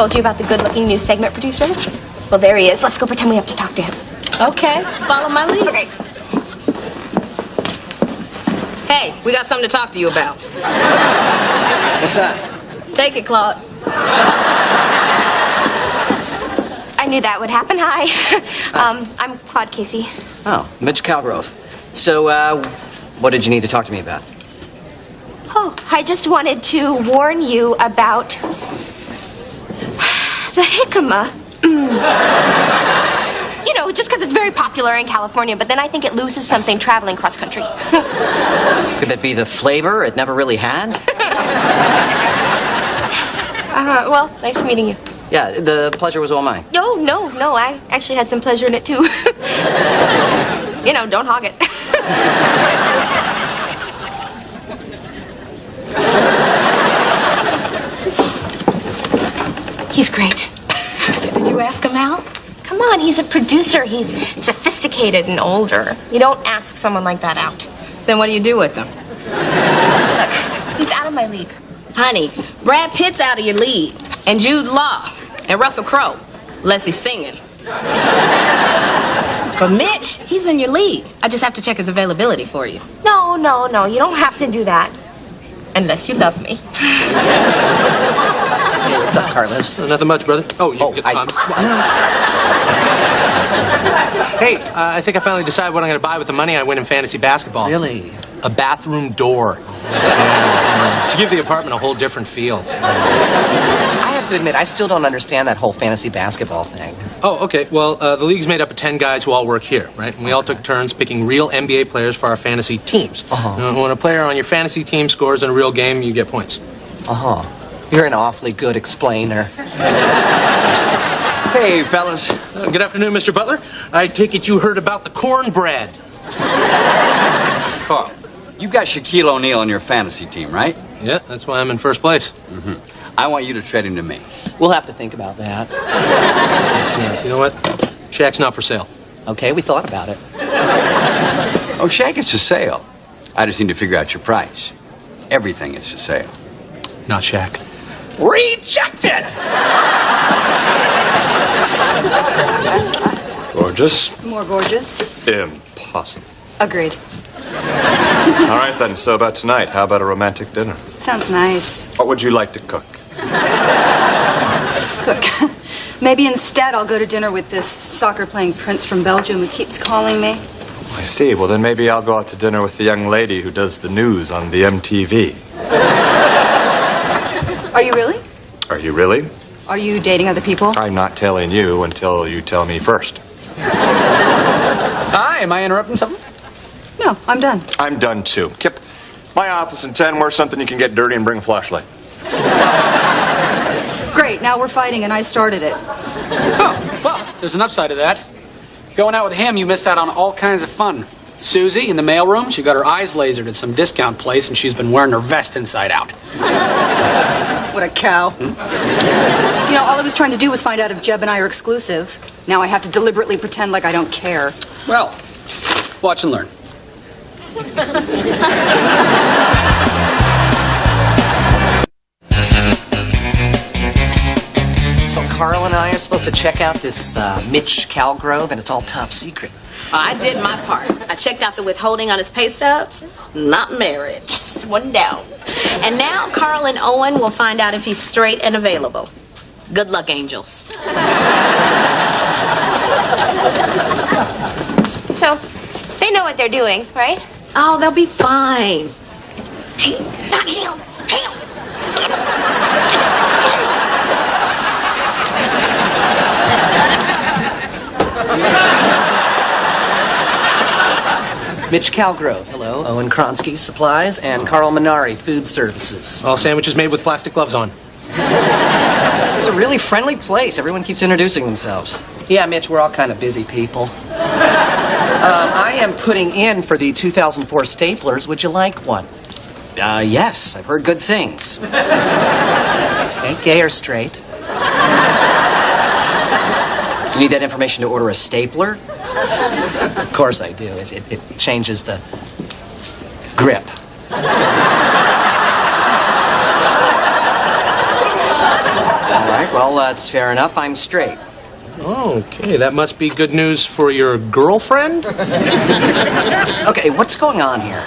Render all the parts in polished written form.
told you about the good-looking new segment producer? Well, there he is. Let's go pretend we have to talk to him. Okay, follow my lead. Okay. Hey, we got something to talk to you about. What's that? Take it, Claude. I knew that would happen. Hi. I'm Claude Casey. Oh, Mitch Calgrove. So, what did you need to talk to me about? Oh, I just wanted to warn you about the jicama. You know, just because it's very popular in California, but then I think it loses something traveling cross-country. Could that be the flavor it never really had? Well, nice meeting you. Yeah, the pleasure was all mine. No, I actually had some pleasure in it, too. You know, don't hog it. He's great. Did you ask him out? Come on, he's a producer. He's sophisticated and older. You don't ask someone like that out. Then what do you do with him? Look, he's out of my league. Honey, Brad Pitt's out of your league. And Jude Law. And Russell Crowe. Unless he's singing. But Mitch, he's in your league. I just have to check his availability for you. No. You don't have to do that. Unless you love me. Hey, what's up, Carlos? Nothing much, brother. Hey, I think I finally decided what I'm going to buy with the money I win in fantasy basketball. Really? A bathroom door. To give the apartment a whole different feel. I have to admit, I still don't understand that whole fantasy basketball thing. Oh, okay. Well, the league's made up of 10 guys who all work here, right? And we all took turns picking real NBA players for our fantasy teams. When a player on your fantasy team scores in a real game, you get points. You're an awfully good explainer. Hey, fellas. Good afternoon, Mr. Butler. I take it you heard about the cornbread. Carl, you got Shaquille O'Neal on your fantasy team, right? Yeah, that's why I'm in first place. I want you to trade him to me. We'll have to think about that. Yeah, you know what? Shaq's not for sale. Okay, we thought about it. Oh, Shaq is for sale. I just need to figure out your price. Everything is for sale. Not Shaq. Rejected! Gorgeous? More gorgeous. Impossible. Agreed. All right, then. So about tonight, how about a romantic dinner? Sounds nice. What would you like to cook? Cook. Maybe instead I'll go to dinner with this soccer-playing prince from Belgium who keeps calling me. I see. Well, then maybe I'll go out to dinner with the young lady who does the news on the MTV. Are you really? Are you really? Are you dating other people? I'm not telling you until you tell me first. Hi, am I interrupting something? No, I'm done. I'm done, too. Kip, my office in 10, where's something you can get dirty and bring a flashlight? Great, now we're fighting and I started it. Oh, well, there's an upside to that. Going out with him, you missed out on all kinds of fun. Susie, in the mailroom, she got her eyes lasered at some discount place and she's been wearing her vest inside out. What a cow. You know, all I was trying to do was find out if Jeb and I are exclusive. Now I have to deliberately pretend like I don't care. Well, watch and learn. So Carl and I are supposed to check out this Mitch Calgrove, and it's all top secret. I did my part. I checked out the withholding on his pay stubs. Not married. One down. And now Carl and Owen will find out if he's straight and available. Good luck, angels. So, they know what they're doing, right? Oh, they'll be fine. Hey, not him. Him. Mitch Calgrove, hello. Owen Kronsky, Supplies, and Carl Minari, Food Services. All sandwiches made with plastic gloves on. This is a really friendly place. Everyone keeps introducing themselves. Yeah, Mitch, we're all kind of busy people. I am putting in for the 2004 Staplers. Would you like one? Yes, I've heard good things. Okay, gay or straight? You need that information to order a stapler? Of course I do. It changes the grip. All right. Well, that's fair enough. I'm straight. Okay, that must be good news for your girlfriend? Okay, what's going on here?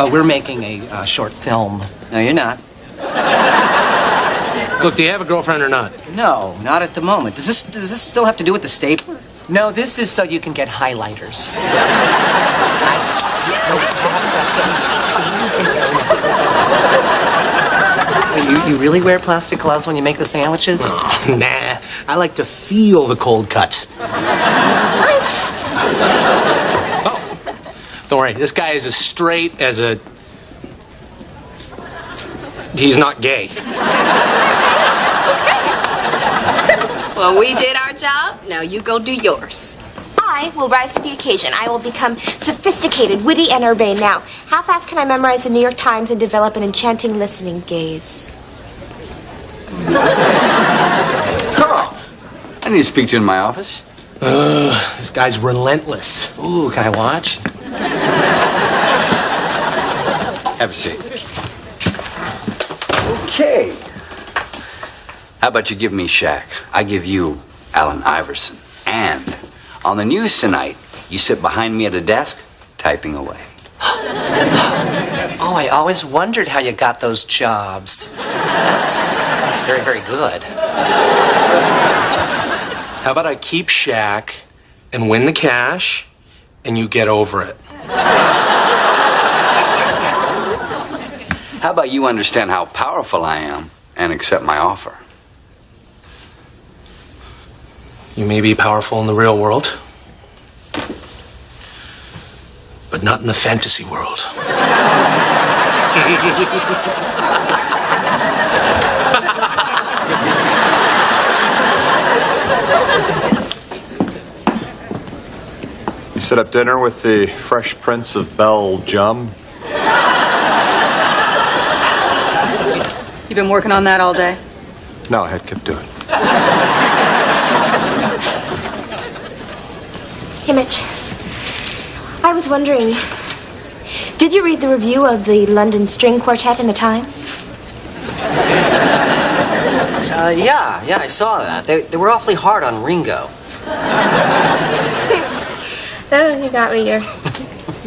We're making a short film. No, you're not. Look, do you have a girlfriend or not? No, not at the moment. Does this still have to do with the stapler? No, this is so you can get highlighters. You really wear plastic gloves when you make the sandwiches? Oh, nah, I like to feel the cold cuts. Nice. Oh, don't worry, this guy is as straight as a... He's not gay. Well, we did our job. Now you go do yours. I will rise to the occasion. I will become sophisticated, witty, and urbane. Now, how fast can I memorize the New York Times and develop an enchanting listening gaze? Carl, I need to speak to you in my office. This guy's relentless. Ooh, can I watch? Have a seat. Okay. How about you give me Shaq? I give you Allen Iverson. And on the news tonight, you sit behind me at a desk, typing away. Oh, I always wondered how you got those jobs. That's very, very good. How about I keep Shaq and win the cash, and you get over it? How about you understand how powerful I am and accept my offer? You may be powerful in the real world, but not in the fantasy world. You set up dinner with the Fresh Prince of Belgium? You've been working on that all day? No, I had kept doing. Hey, Mitch. I was wondering, did you read the review of the London String Quartet in the Times? Yeah, I saw that. They were awfully hard on Ringo. Oh, you got me.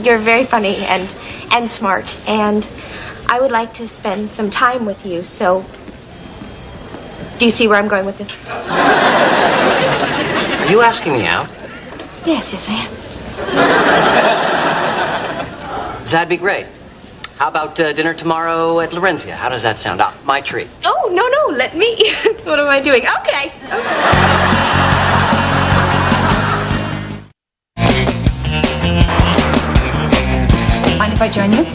You're very funny and smart, and I would like to spend some time with you, so do you see where I'm going with this? Are you asking me out? Yes, I am. That'd be great. How about dinner tomorrow at Lorenzia? How does that sound? My treat. Oh, no, let me. What am I doing? Okay. Mind if I join you?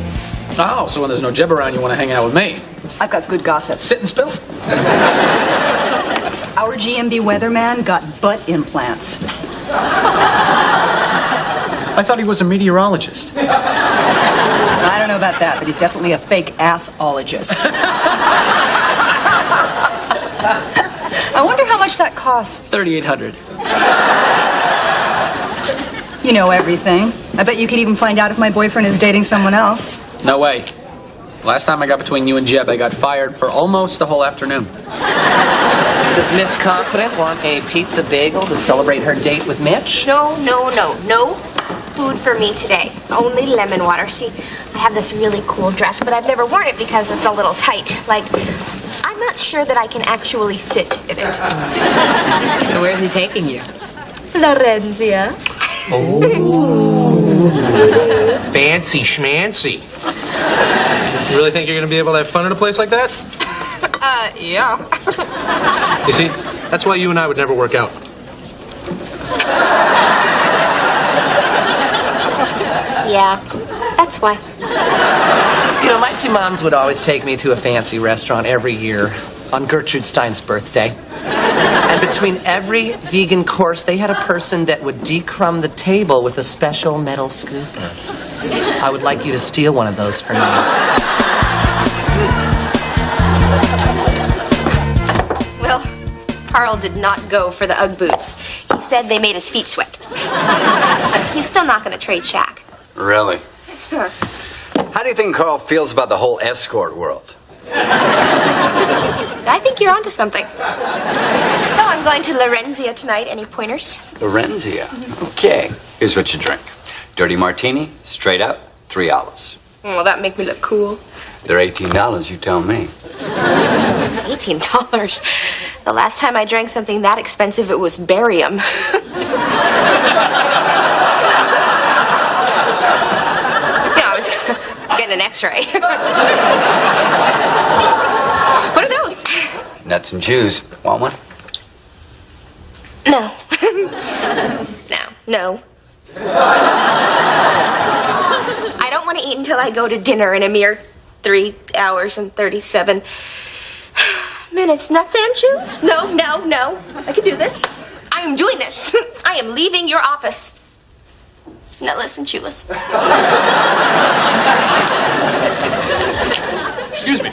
Oh, so when there's no Jeb around, you want to hang out with me? I've got good gossip. Sit and spill. Our GMB weatherman got butt implants. I thought he was a meteorologist. I don't know about that, but he's definitely a fake assologist. I wonder how much that costs. $3,800. You know everything. I bet you could even find out if my boyfriend is dating someone else. No way. Last time I got between you and Jeb, I got fired for almost the whole afternoon. Does Miss Confident want a pizza bagel to celebrate her date with Mitch? No food for me today. Only lemon water. See, I have this really cool dress, but I've never worn it because it's a little tight. Like, I'm not sure that I can actually sit in it. So where's he taking you? Lorenzia. Oh. Fancy schmancy. You really think you're going to be able to have fun at a place like that? Yeah. You see, that's why you and I would never work out. Yeah, that's why. You know, my two moms would always take me to a fancy restaurant every year on Gertrude Stein's birthday. And between every vegan course, they had a person that would decrumb the table with a special metal scooper. I would like you to steal one of those for me. Well, Carl did not go for the Ugg boots. He said they made his feet sweat. But he's still not going to trade Shaq. Really? How do you think Carl feels about the whole escort world? I think you're onto something. So I'm going to Lorenzia tonight. Any pointers? Lorenzia. Okay. Here's what you drink. Dirty martini, straight up, 3 olives. Well, that make me look cool. They're $18, you tell me. $18. The last time I drank something that expensive, it was barium. I was getting an X-ray. What are those? Nuts and chews. Want one? No. No. I don't want to eat until I go to dinner in a mere 3 hours and 37 minutes. Nuts and chews? No. I can do this. I am doing this. I am leaving your office. Nutless and chewless. Excuse me.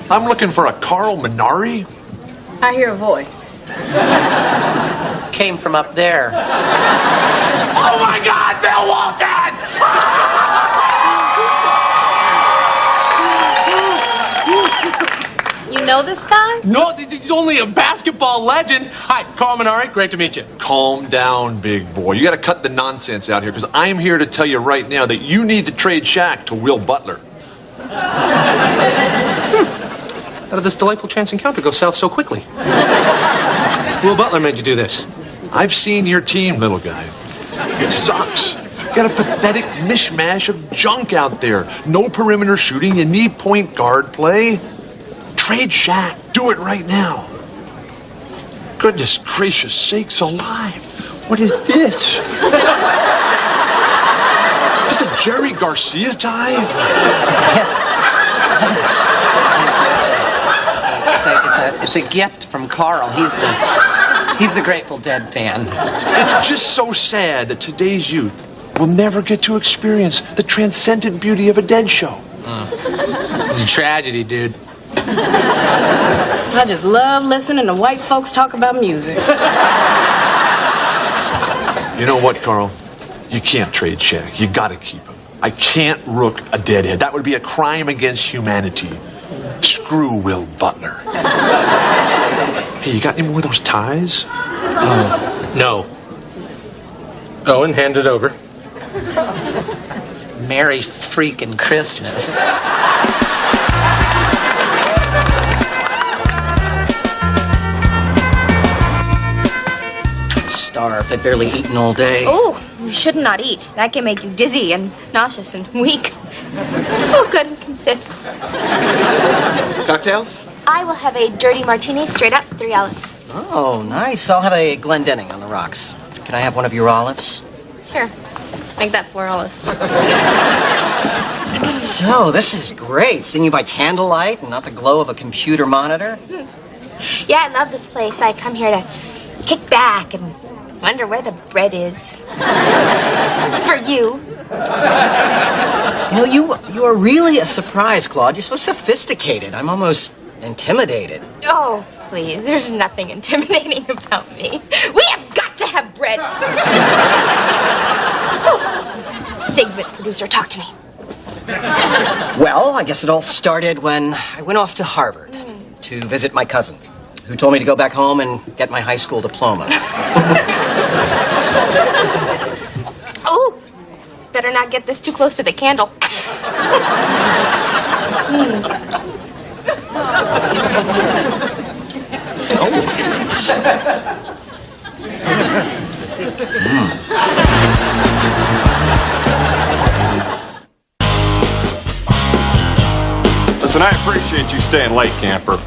I'm looking for a Carl Minari. I hear a voice. Came from up there. Oh my God, Bill Walton! You know this guy? No, he's only a basketball legend. Hi, Carl Minari. Great to meet you. Calm down, big boy. You got to cut the nonsense out here, because I'm here to tell you right now that you need to trade Shaq to Will Butler. How did this delightful chance encounter go south so quickly? Will Butler made you do this. I've seen your team, little guy. It sucks. You got a pathetic mishmash of junk out there. No perimeter shooting. You need point guard play. Trade Shaq. Do it right now. Goodness gracious sakes alive. What is this? Just a Jerry Garcia tie? It's a gift from Carl. He's the Grateful Dead fan. It's just so sad that today's youth will never get to experience the transcendent beauty of a Dead show. It's a tragedy, dude. I just love listening to white folks talk about music. You know what, Carl? You can't trade Shaq. You gotta keep him. I can't rook a deadhead. That would be a crime against humanity. Screw Will Butler. Hey, you got any more of those ties? No. Owen, hand it over. Merry freaking Christmas. Starved. I've barely eaten all day. Oh, you should not eat. That can make you dizzy and nauseous and weak. Oh, good, we can sit. Cocktails? I will have a dirty martini, straight up, 3 olives. Oh, nice. I'll have a Glendenning on the rocks. Can I have one of your olives? Sure. Make that 4 olives. So, this is great. Seeing you by candlelight and not the glow of a computer monitor. Yeah, I love this place. I come here to kick back and wonder where the bread is. For you. You know, you are really a surprise, Claude. You're so sophisticated. I'm almost intimidated. Oh, please. There's nothing intimidating about me. We have got to have bread. So, segment producer, talk to me. Well, I guess it all started when I went off to Harvard to visit my cousin, who told me to go back home and get my high school diploma. Oh, better not get this too close to the candle. Listen, I appreciate you staying late, camper.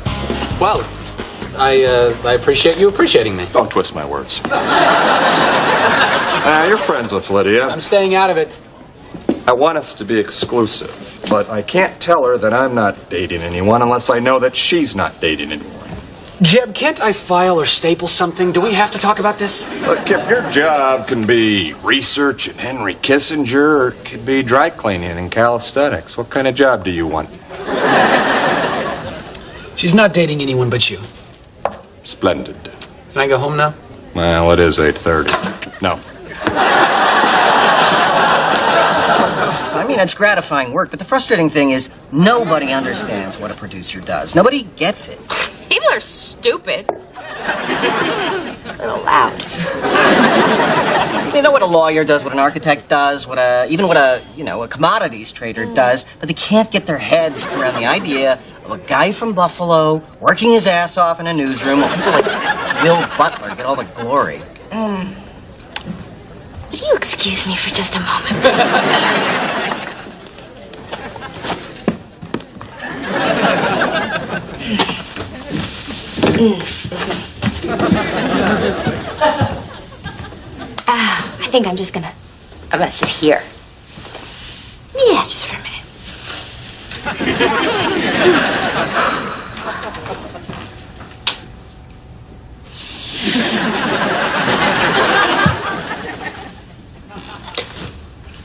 Well, I appreciate you appreciating me. Don't twist my words. You're friends with Lydia. I'm staying out of it. I want us to be exclusive, but I can't tell her that I'm not dating anyone unless I know that she's not dating anyone. Jeb, can't I file or staple something? Do we have to talk about this? Look, if your job can be research and Henry Kissinger, or it could be dry cleaning and calisthenics, what kind of job do you want? She's not dating anyone but you. Splendid. Can I go home now? Well, it is 8:30. No. I mean, it's gratifying work, but the frustrating thing is nobody understands what a producer does. Nobody gets it. People are stupid. A little loud. They know what a lawyer does, what an architect does, even what a commodities trader does, but they can't get their heads around the idea of a guy from Buffalo working his ass off in a newsroom while people like Will Butler get all the glory. Would you excuse me for just a moment, please? I think I'm gonna sit here. Yeah, just for a minute.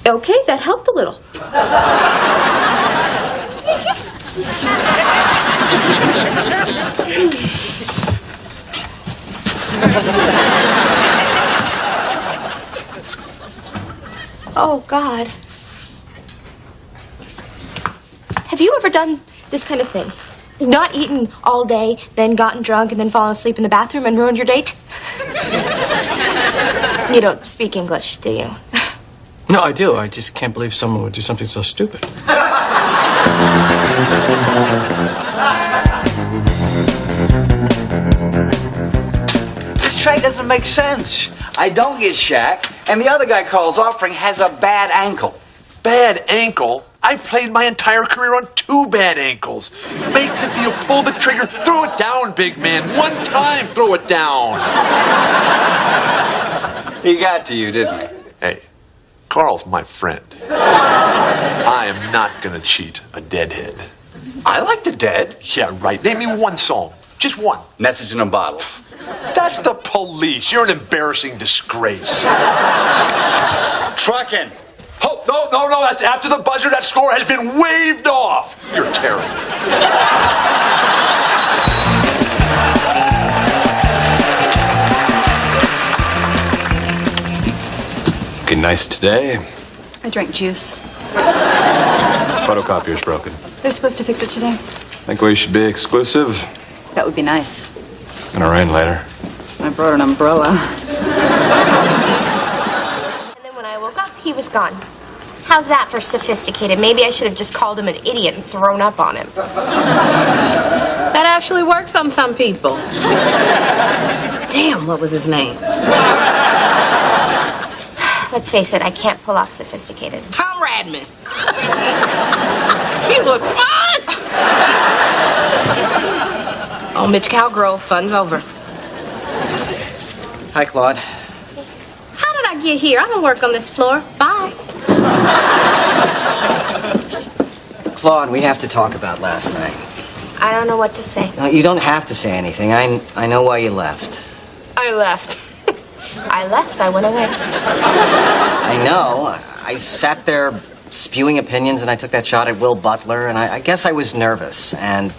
Okay, that helped a little. Oh, God. Have you ever done this kind of thing? Not eaten all day, then gotten drunk, and then fallen asleep in the bathroom and ruined your date? You don't speak English, do you? No, I do. I just can't believe someone would do something so stupid. This trade doesn't make sense. I don't get Shaq, and the other guy Carl's offering has a bad ankle. Bad ankle? I played my entire career on 2 bad ankles. Make the deal, pull the trigger, throw it down, big man. One time, throw it down. He got to you, didn't he? Hey, Carl's my friend. I am not gonna cheat a deadhead. I like the Dead. Yeah, right. Name me one song. Just one. Message in a Bottle. That's the police. You're an embarrassing disgrace. Truckin'. Oh, no. That's after the buzzer. That score has been waved off. You're terrible. Looking nice today. I drank juice. Photocopier's broken. They're supposed to fix it today. Think we should be exclusive? That would be nice. It's gonna rain later. I brought an umbrella. And then when I woke up, he was gone. How's that for sophisticated? Maybe I should have just called him an idiot and thrown up on him. That actually works on some people. Damn, what was his name? Let's face it, I can't pull off sophisticated. Tom Radman. He was fun! Oh, Mitch Cowgirl, fun's over. Hi, Claude. How did I get here? I don't work on this floor. Bye. Claude, we have to talk about last night. I don't know what to say. No, you don't have to say anything. I know why you left. I left. I left. I went away. I know. I sat there spewing opinions, and I took that shot at Will Butler, and I guess I was nervous and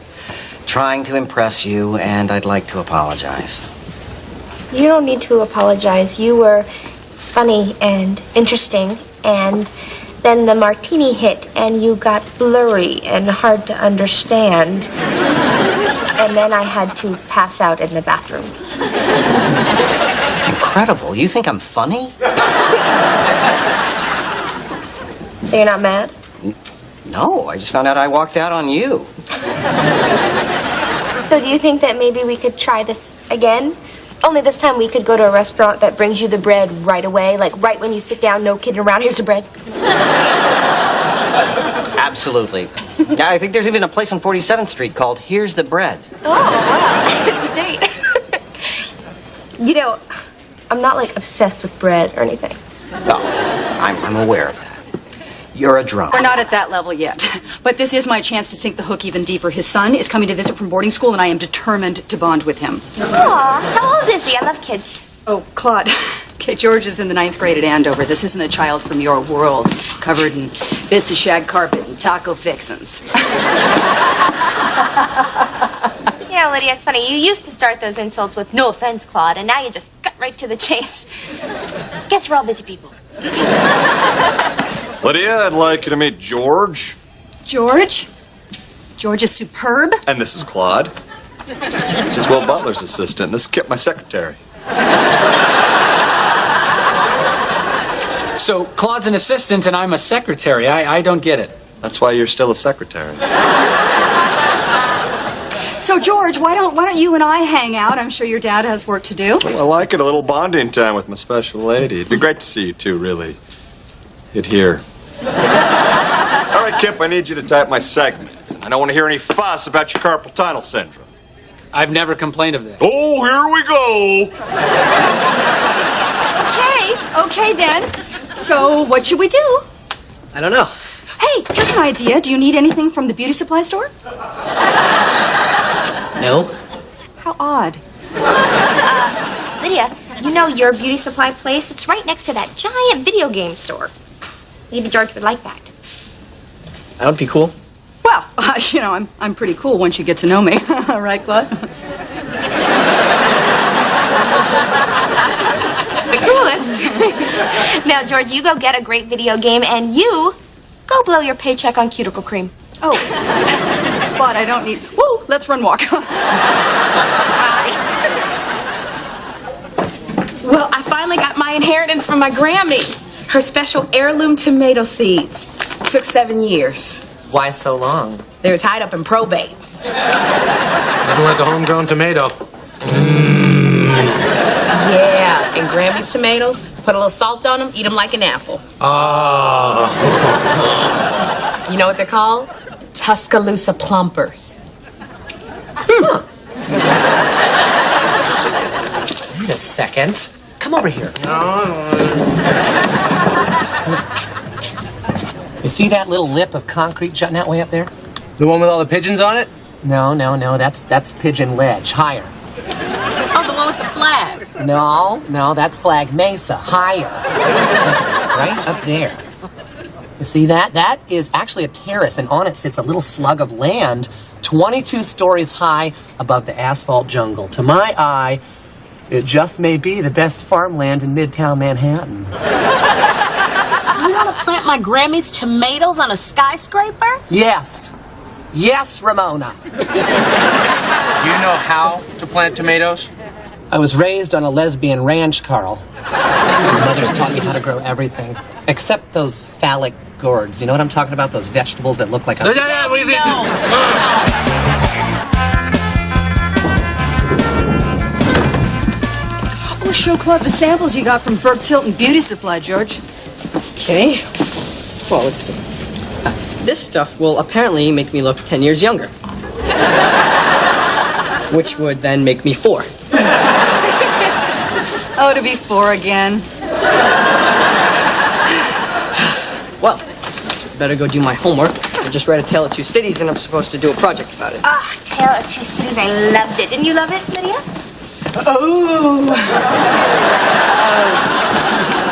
trying to impress you, and I'd like to apologize. You don't need to apologize. You were funny and interesting, and then the martini hit, and you got blurry and hard to understand. And then I had to pass out in the bathroom. It's incredible. You think I'm funny? So you're not mad? No, I just found out I walked out on you. So do you think that maybe we could try this again? Only this time we could go to a restaurant that brings you the bread right away, like right when you sit down, no kidding around, here's the bread. Absolutely. I think there's even a place on 47th Street called Here's the Bread. Oh, wow. It's a date. You know, I'm not like obsessed with bread or anything. No, I'm aware of that. You're a drunk. We're not at that level yet. But this is my chance to sink the hook even deeper. His son is coming to visit from boarding school, and I am determined to bond with him. Aw, how old is he? I love kids. Oh, Claude. Okay, George is in the 9th grade at Andover. This isn't a child from your world, covered in bits of shag carpet and taco fixins. Yeah, Lydia, it's funny. You used to start those insults with no offense, Claude, and now you just cut right to the chase. Guess we're all busy people. Lydia, I'd like you to meet George. George? George is superb. And this is Claude. She's Will Butler's assistant. This is Kip, my secretary. So Claude's an assistant and I'm a secretary. I don't get it. That's why you're still a secretary. So, George, why don't you and I hang out? I'm sure your dad has work to do. Well, I like it. A little bonding time with my special lady. It'd be great to see you two, really. Get here. All right, Kip, I need you to type my segment. I don't want to hear any fuss about your carpal tunnel syndrome. I've never complained of that. Oh, here we go. Okay then. So, what should we do? I don't know. Hey, here's an idea. Do you need anything from the beauty supply store? No. How odd. Lydia, you know your beauty supply place? It's right next to that giant video game store. Maybe George would like that. That would be cool. Well, I'm pretty cool once you get to know me. Right, Claude? The coolest. Now, George, you go get a great video game, and you go blow your paycheck on cuticle cream. Oh. Claude, I don't need... Woo! Let's run walk. Well, I finally got my inheritance from my Grammy. Her special heirloom tomato seeds. Took 7 years. Why so long? They were tied up in probate. Nothing like a homegrown tomato. Yeah, and Grammy's tomatoes, put a little salt on them, eat them like an apple. Oh. You know what they're called? Tuscaloosa plumpers. Wait a second. Come over here. You see that little lip of concrete jutting out way up there? The one with all the pigeons on it? No. That's Pigeon Ledge. Higher. Oh, the one with the flag. No, that's Flag Mesa. Higher. Right up there. You see that? That is actually a terrace, and on it sits a little slug of land 22 stories high above the asphalt jungle. To my eye, it just may be the best farmland in Midtown Manhattan. You want to plant my Grammy's tomatoes on a skyscraper? Yes, Ramona. Do you know how to plant tomatoes? I was raised on a lesbian ranch, Carl. My mother's taught me how to grow everything, except those phallic gourds. You know what I'm talking about? Those vegetables that look like a... Oh, show Claude the samples you got from Burke Tilton Beauty Supply, George. Okay. Well, let's see. This stuff will apparently make me look 10 years younger. Which would then make me 4. Oh, to be 4 again. Well, better go do my homework. I just read A Tale of Two Cities and I'm supposed to do a project about it. Ah, Tale of Two Cities, I loved it. Didn't you love it, Lydia? Oh!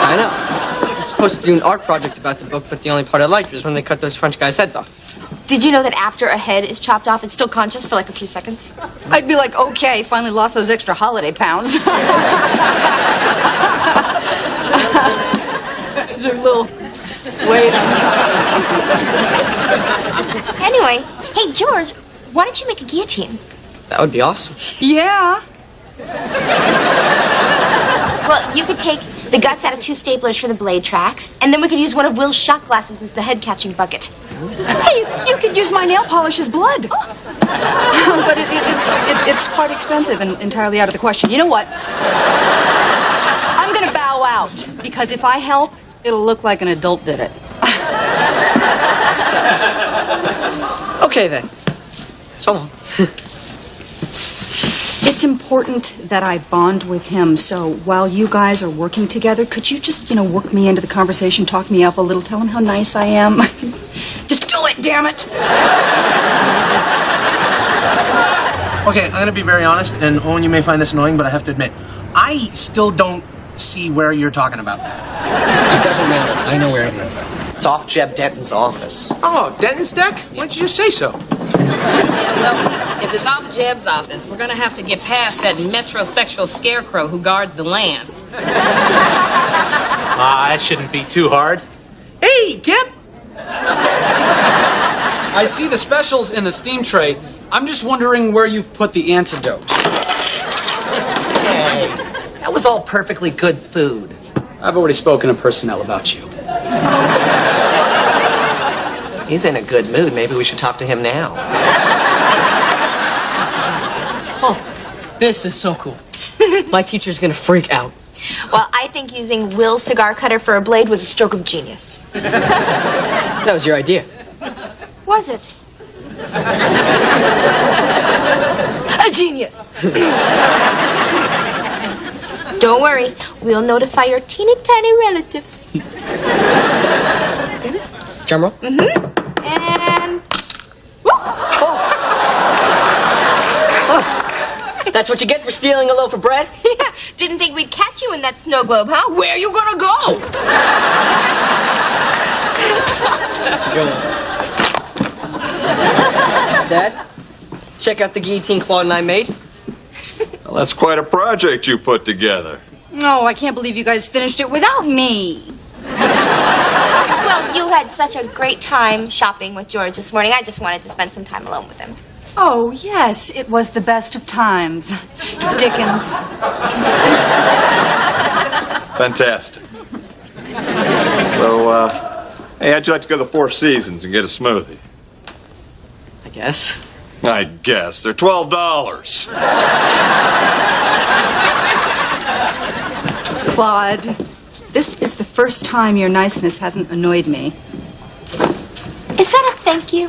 I know. I'm supposed to do an art project about the book, but the only part I liked was when they cut those French guys' heads off. Did you know that after a head is chopped off, it's still conscious for like a few seconds? I'd be like, okay, finally lost those extra holiday pounds. Is there a little weight on Anyway, hey, George, why don't you make a guillotine? That would be awesome. Yeah. Well, you could take the guts out of 2 staplers for the blade tracks, and then we could use one of Will's shot glasses as the head-catching bucket. Hey, you could use my nail polish as blood. But it's quite expensive and entirely out of the question. You know what? I'm going to bow out, because if I help, it'll look like an adult did it. Okay, then. So long. It's important that I bond with him, so while you guys are working together, could you just, work me into the conversation, talk me up a little, tell him how nice I am? Just do it, damn it! Okay, I'm gonna be very honest, and Owen, you may find this annoying, but I have to admit, I still don't see where you're talking about. It doesn't matter. I know where it is. It's off Jeb Denton's office. Oh, Denton's deck? Why don't you just say so? Yeah, well, if it's off Jeb's office, we're gonna have to get past that metrosexual scarecrow who guards the land. That shouldn't be too hard. Hey, Kip! I see the specials in the steam tray. I'm just wondering where you've put the antidote. Hey, that was all perfectly good food. I've already spoken to personnel about you. He's in a good mood. Maybe we should talk to him now. Oh, this is so cool. My teacher's gonna freak out. Well, I think using Will's cigar cutter for a blade was a stroke of genius. That was your idea. Was it? A genius. Don't worry, we'll notify your teeny tiny relatives. Drum roll. And That's what you get for stealing a loaf of bread? yeah, didn't think we'd catch you in that snow globe, huh? Where you gonna go? That's a good one. Dad, check out the guillotine Claude and I made. Well, that's quite a project you put together. Oh, I can't believe you guys finished it without me. Well, you had such a great time shopping with George this morning. I just wanted to spend some time alone with him. Oh, yes, it was the best of times. Dickens. Fantastic. So, hey, how'd you like to go to the Four Seasons and get a smoothie? I guess. I guess. They're $12. Claude, this is the first time your niceness hasn't annoyed me. Is that a thank you?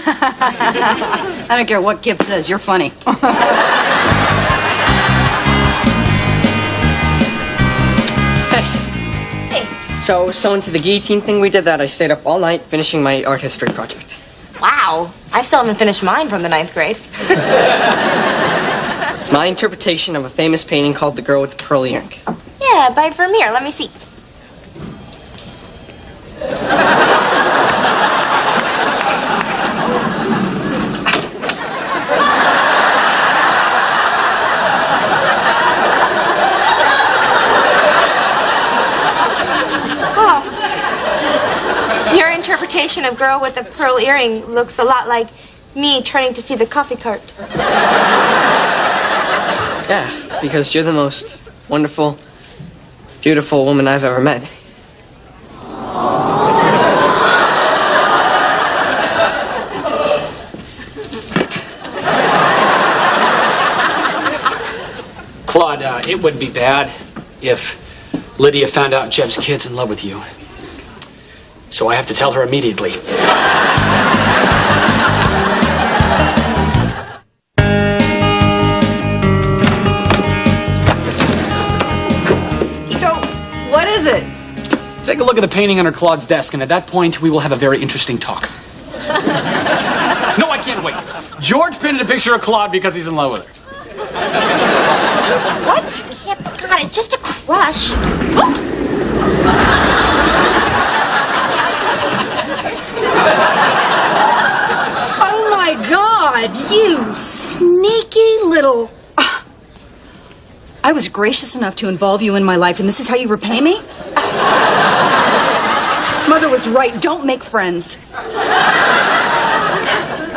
I don't care what Gibb says, you're funny. Hey. So into the guillotine thing we did that, I stayed up all night finishing my art history project. Wow, I still haven't finished mine from the 9th grade. It's my interpretation of a famous painting called The Girl with the Pearl Earring. Yeah, by Vermeer. Let me see. Your interpretation of Girl with a Pearl Earring looks a lot like me turning to see the coffee cart. Yeah, because you're the most wonderful, beautiful woman I've ever met. Claude, it wouldn't be bad if Lydia found out Jeb's kid's in love with you. So I have to tell her immediately. So, what is it? Take a look at the painting under Claude's desk, and at that point, we will have a very interesting talk. No, I can't wait. George painted a picture of Claude because he's in love with her. What? Yeah, God, it's just a crush. Oh my God, you sneaky little... I was gracious enough to involve you in my life, and this is how you repay me? Mother was right, don't make friends.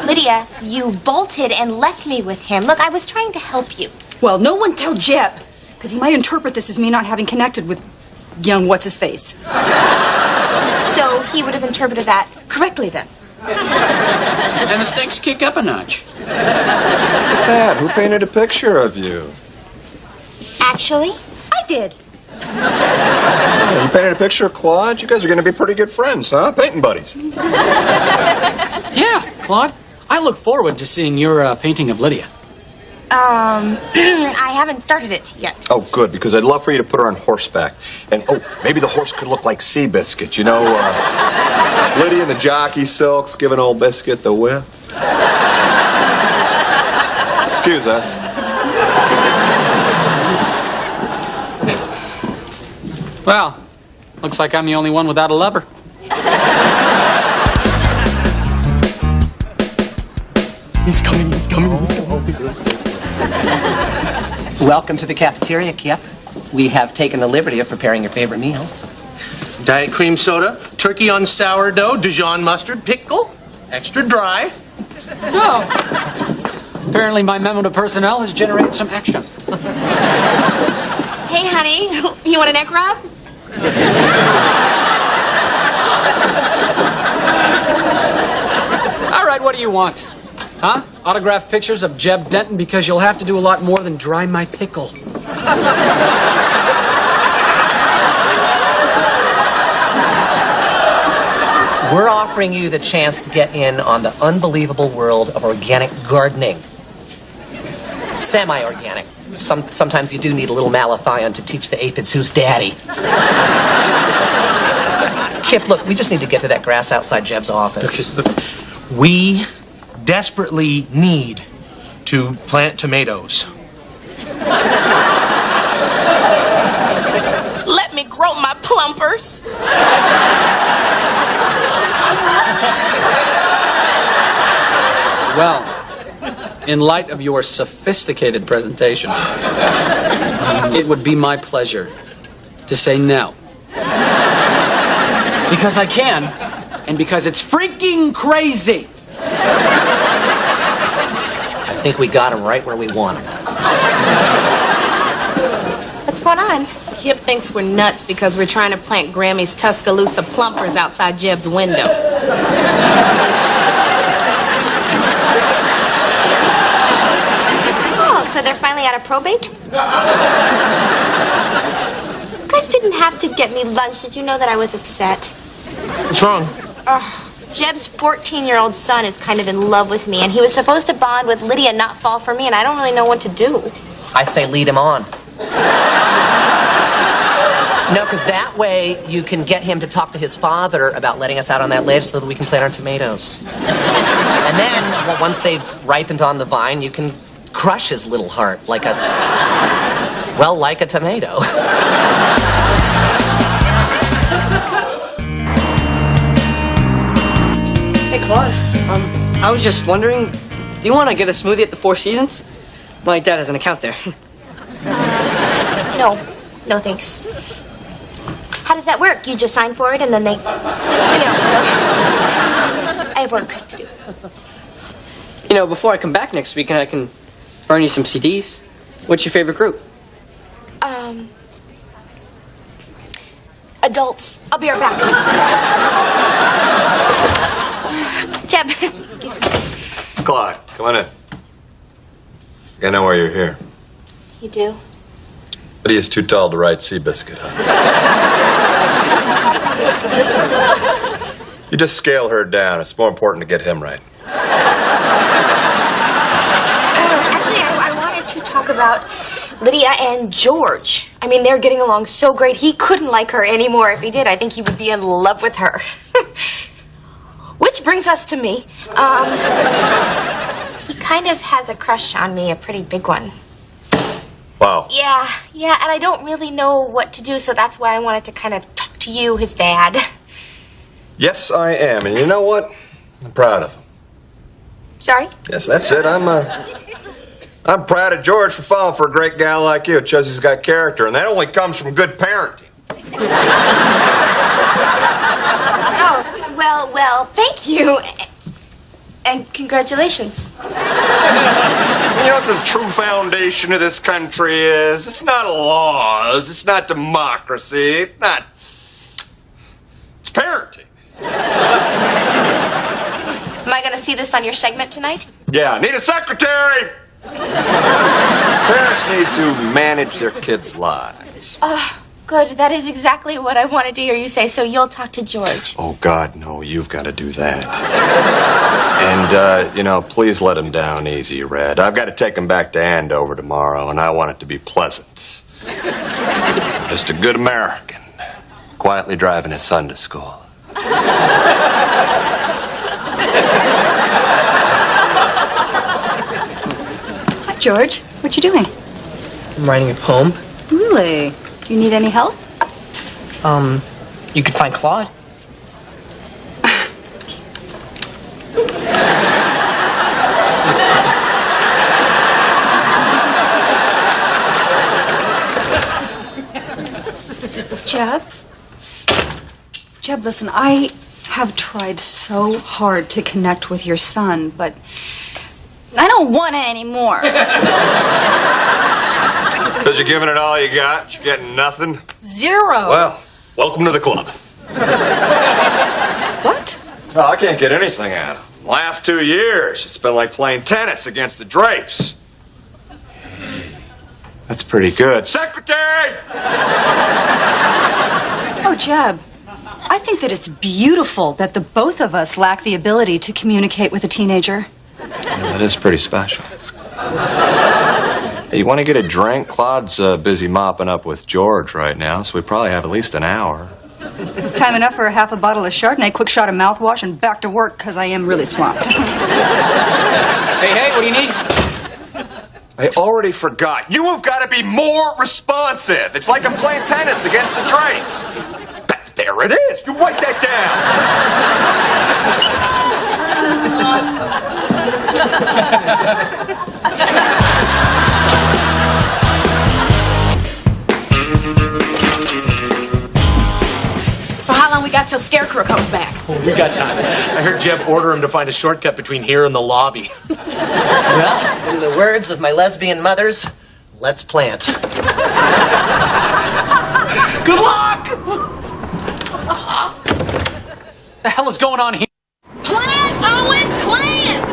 Lydia, you bolted and left me with him. Look, I was trying to help you. Well, no one tell Jeb, because he might interpret this as me not having connected with young what's-his-face. So he would have interpreted that correctly then. And the stakes kick up a notch. Dad, who painted a picture of you? Actually, I did. You painted a picture of Claude? You guys are going to be pretty good friends, huh? Painting buddies. Yeah, Claude, I look forward to seeing your painting of Lydia. I haven't started it yet. Oh, good, because I'd love for you to put her on horseback. And, oh, maybe the horse could look like Seabiscuit, you know? Lydia in the jockey silks giving old Biscuit the whip. Excuse us. Well, looks like I'm the only one without a lover. He's coming. Welcome to the cafeteria, Kip. We have taken the liberty of preparing your favorite meal. Diet cream soda, turkey on sourdough, Dijon mustard, pickle, extra dry. Oh, Apparently, my memo to personnel has generated some action. Hey, honey, you want a neck rub? All right, what do you want? Huh? Autographed pictures of Jeb Denton because you'll have to do a lot more than dry my pickle. We're offering you the chance to get in on the unbelievable world of organic gardening. Semi-organic. Sometimes you do need a little malathion to teach the aphids who's daddy. Kip, look, we just need to get to that grass outside Jeb's office. Look, we desperately need to plant tomatoes. Let me grow my plumpers. Well, in light of your sophisticated presentation, it would be my pleasure to say no. Because I can, and because it's freaking crazy. I think we got him right where we want him. What's going on? Kip thinks we're nuts because we're trying to plant Grammy's Tuscaloosa plumpers outside Jeb's window. Oh, so they're finally out of probate? You guys didn't have to get me lunch. Did you know that I was upset? What's wrong? Jeb's 14-year-old son is kind of in love with me, and he was supposed to bond with Lydia, not fall for me, and I don't really know what to do. I say lead him on. No, because that way you can get him to talk to his father about letting us out on that ledge so that we can plant our tomatoes. And then, well, once they've ripened on the vine, you can crush his little heart like a tomato. Hey, Claude. I was just wondering, do you want to get a smoothie at the Four Seasons? My dad has an account there. No. No, thanks. How does that work? You just sign for it and then they... No. I have work to do. You know, before I come back next week and I can burn you some CDs, what's your favorite group? Adults. I'll be right back. Jeb, excuse me. Claude, come on in. I know why you're here. You do? Lydia's too tall to ride Seabiscuit, huh? You just scale her down. It's more important to get him right. Actually, I wanted to talk about Lydia and George. I mean, they're getting along so great. He couldn't like her anymore. If he did, I think he would be in love with her. Which brings us to me. He kind of has a crush on me, a pretty big one. Wow. Yeah, and I don't really know what to do, so that's why I wanted to kind of talk to you, his dad. Yes, I am. And you know what? I'm proud of him. Sorry? Yes, that's it. I'm proud of George for falling for a great gal like you. It shows he's got character, and that only comes from good parenting. Oh, well, thank you. And congratulations. You know what the true foundation of this country is? It's not laws. It's not democracy. It's parenting. Am I going to see this on your segment tonight? Yeah, need a secretary. Parents need to manage their kids' lives. Good. That is exactly what I wanted to hear you say, so you'll talk to George. Oh, God, no, you've got to do that. And, please let him down easy, Red. I've got to take him back to Andover tomorrow, and I want it to be pleasant. Just a good American, quietly driving his son to school. Hi, George. What you doing? I'm writing a poem. Really? Do you need any help? You could find Claude. Jeb, listen, I have tried so hard to connect with your son, but I don't want it anymore. Because you're giving it all you got, you're getting nothing. 0. Well, welcome to the club. What? Oh, I can't get anything out of them. Last 2 years, it's been like playing tennis against the drapes. That's pretty good. Secretary! Oh, Jeb, I think that it's beautiful that the both of us lack the ability to communicate with a teenager. Yeah, that is pretty special. Hey, you want to get a drink? Claude's busy mopping up with George right now, so we probably have at least an hour. Time enough for a half a bottle of Chardonnay, quick shot of mouthwash, and back to work, because I am really swamped. Hey, what do you need? I already forgot. You have got to be more responsive. It's like I'm playing tennis against the drapes. There it is. You write that So how long we got till Scarecrow comes back? Oh, we got time. I heard Jeb order him to find a shortcut between here and the lobby. Well, in the words of my lesbian mothers, let's plant. Good luck! The hell is going on here? Plant, Owen, plant!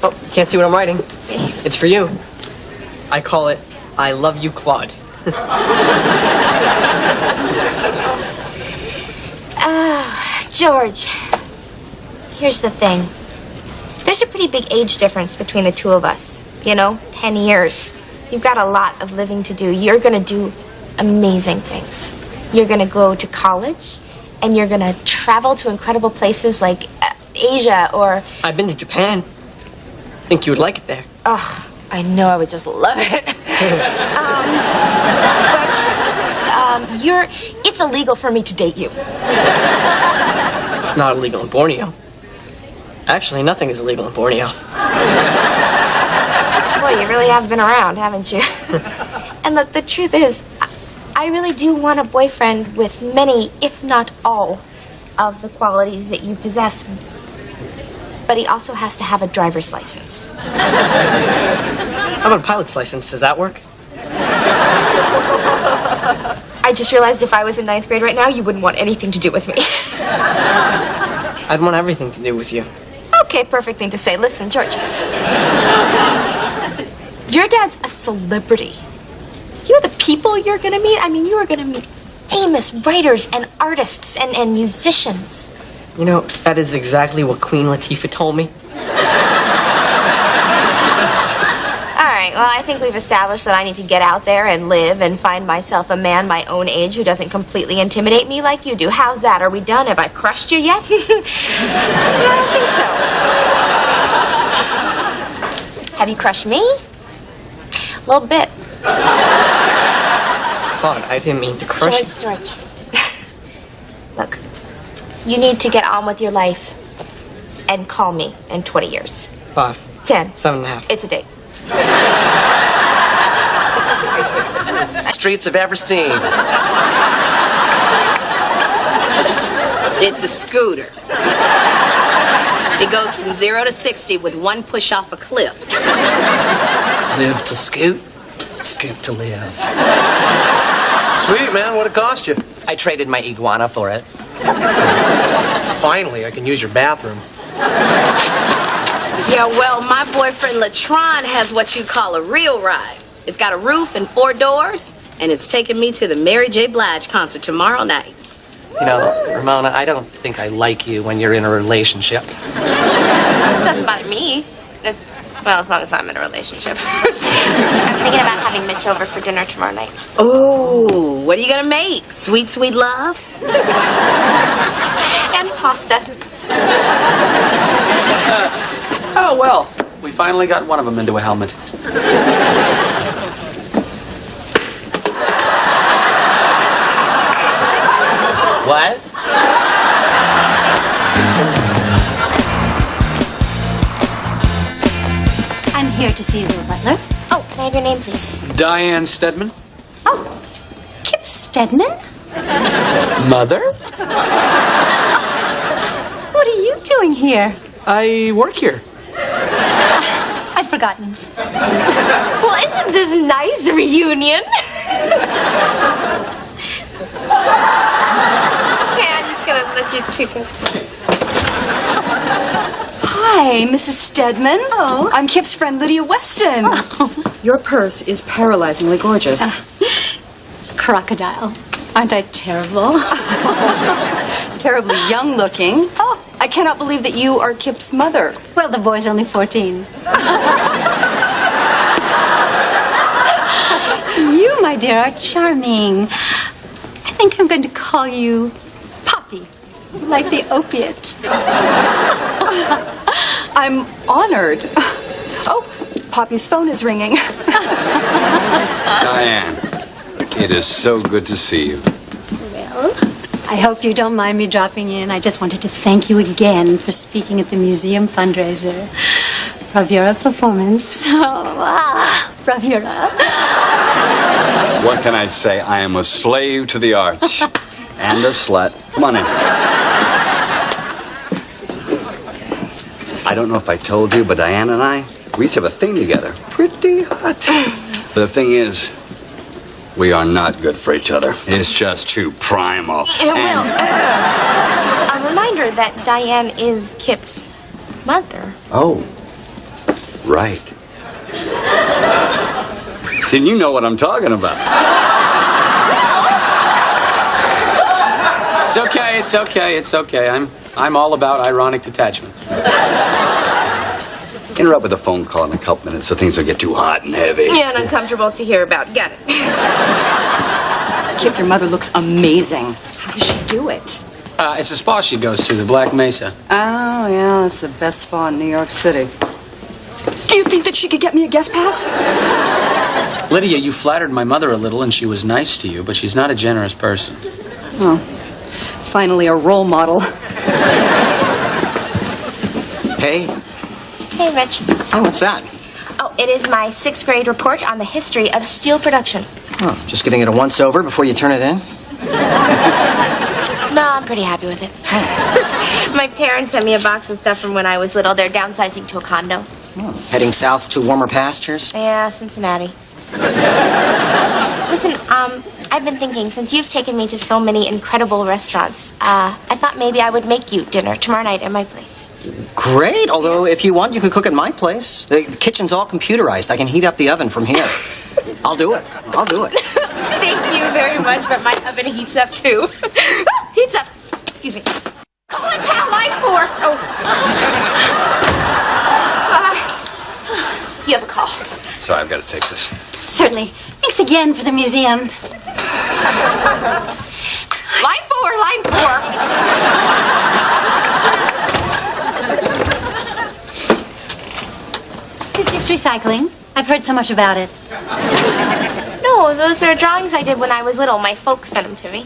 Oh, you can't see what I'm writing. It's for you. I call it, I love you, Claude. George, here's the thing. There's a pretty big age difference between the two of us. 10 years. You've got a lot of living to do. You're going to do amazing things. You're going to go to college, and you're going to travel to incredible places like Asia or... I've been to Japan. Think you would like it there. Oh, I know I would just love it. It's illegal for me to date you. It's not illegal in Borneo. Actually, nothing is illegal in Borneo. Boy, you really have been around, haven't you? And look, the truth is, I really do want a boyfriend with many, if not all, of the qualities that you possess. But he also has to have a driver's license. How about a pilot's license? Does that work? I just realized if I was in 9th grade right now, you wouldn't want anything to do with me. I'd want everything to do with you. Okay, perfect thing to say. Listen, George. Your dad's a celebrity. You know the people you're gonna meet? I mean, you are gonna meet famous writers and artists and musicians. You know, that is exactly what Queen Latifah told me. All right, well, I think we've established that I need to get out there and live and find myself a man my own age who doesn't completely intimidate me like you do. How's that? Are we done? Have I crushed you yet? I don't think so. Have you crushed me? A little bit. Claude, I didn't mean to crush you. George. Look, you need to get on with your life and call me in 20 years. 5. 10. 7.5. It's a date. Streets have ever seen. It's a scooter. It goes from 0 to 60 with one push off a cliff. Live to scoot, scoot to live. Sweet, man. What'd it cost you? I traded my iguana for it. Finally, I can use your bathroom. Yeah, well, my boyfriend Latron has what you call a real ride. It's got a roof and 4 doors, and it's taking me to the Mary J. Blige concert tomorrow night. You know, Ramona, I don't think I like you when you're in a relationship. It doesn't bother me. Well, as long as I'm in a relationship. I'm thinking about having Mitch over for dinner tomorrow night. Oh, what are you gonna make? Sweet, sweet love? And pasta. Oh, well, we finally got one of them into a helmet. What? I'm here to see the butler. Oh, can I have your name, please? Diane Stedman? Oh, Kip Stedman? Mother? What are you doing here? I work here. I'd forgotten. Well, isn't this a nice reunion? Okay, I'm just gonna let you two go. Hi, Mrs. Stedman. Oh. I'm Kip's friend Lydia Weston. Oh. Your purse is paralyzingly gorgeous. It's crocodile. Aren't I terrible? Terribly young looking. Oh. I cannot believe that you are Kip's mother. Well, the boy's only 14. You, my dear, are charming. I think I'm going to call you Poppy, like the opiate. I'm honored. Oh, Poppy's phone is ringing. Diane, it is so good to see you. Well, I hope you don't mind me dropping in. I just wanted to thank you again for speaking at the museum fundraiser. Bravura performance. Oh, bravura. What can I say? I am a slave to the arts. And a slut. Money. I don't know if I told you, but Diane and I, we used to have a thing together. Pretty hot. But the thing is, we are not good for each other. It's just too primal. Well, a reminder that Diane is Kip's mother. Oh, right. Then you know what I'm talking about. It's okay. I'm all about ironic detachment. Interrupt with a phone call in a couple minutes so things don't get too hot and heavy. Yeah, and uncomfortable to hear about. Got it. Kip, your mother looks amazing. How does she do it? It's a spa she goes to, the Black Mesa. Oh, yeah, it's the best spa in New York City. Do you think that she could get me a guest pass? Lydia, you flattered my mother a little and she was nice to you, but she's not a generous person. Oh, finally a role model. Hey. Hey, Rich. Oh, what's that? Oh, it is my 6th grade report on the history of steel production. Oh, just giving it a once-over before you turn it in? No, I'm pretty happy with it. My parents sent me a box of stuff from when I was little. They're downsizing to a condo. Oh, heading south to warmer pastures? Yeah, Cincinnati. Listen, I've been thinking, since you've taken me to so many incredible restaurants, I thought maybe I would make you dinner tomorrow night at my place. Great, although if you want, you could cook at my place. The kitchen's all computerized. I can heat up the oven from here. I'll do it. Thank you very much, but my oven heats up too. Heats up. Excuse me. Call it pal line 4. Oh. You have a call. Sorry, I've got to take this. Certainly. Thanks again for the museum. Line 4, line 4. Is this recycling? I've heard so much about it. No, those are drawings I did when I was little. My folks sent them to me.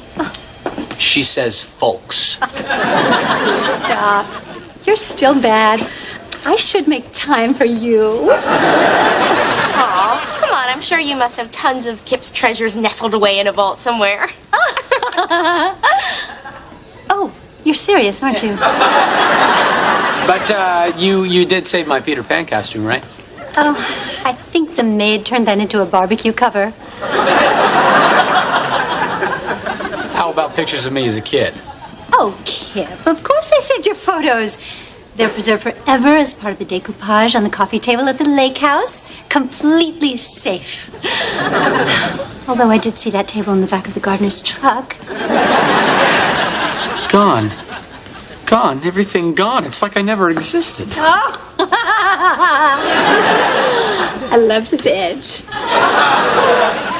She says folks. Stop. You're still bad. I should make time for you. Aw, come on. I'm sure you must have tons of Kip's treasures nestled away in a vault somewhere. Oh, you're serious, aren't you? But you did save my Peter Pan costume, right? Oh, I think the maid turned that into a barbecue cover. How about pictures of me as a kid? Oh, Kip, of course I saved your photos. They're preserved forever as part of the decoupage on the coffee table at the lake house. Completely safe. Although I did see that table in the back of the gardener's truck. Gone. Everything gone. It's like I never existed. Oh. I love his edge.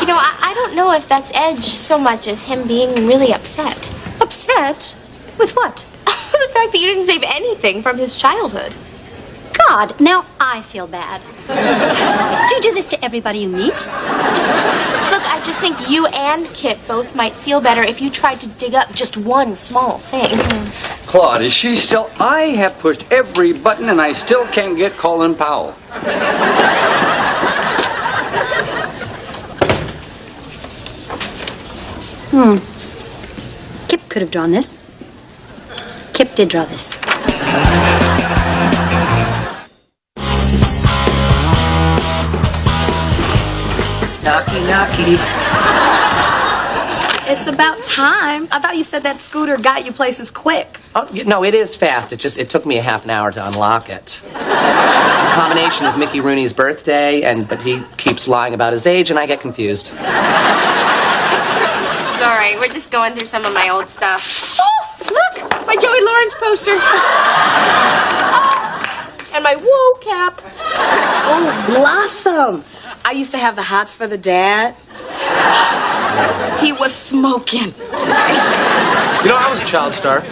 You know, I don't know if that's edge so much as him being really upset. Upset? With what? The fact that you didn't save anything from his childhood. God, now I feel bad. Do you do this to everybody you meet? Look, I just think you and Kit both might feel better if you tried to dig up just one small thing. Claude, is she still... I have pushed every button and I still can't get Colin Powell. Kip could have drawn this. Kip did draw this. Knocky, knocky. It's about time. I thought you said that scooter got you places quick. Oh, no, it is fast. It took me a half an hour to unlock it. The combination is Mickey Rooney's birthday, but he keeps lying about his age, and I get confused. It's all right. We're just going through some of my old stuff. Oh, look! My Joey Lawrence poster. Oh, and my whoa cap. Oh, Blossom. I used to have the hots for the dad. He was smoking. You know, I was a child star.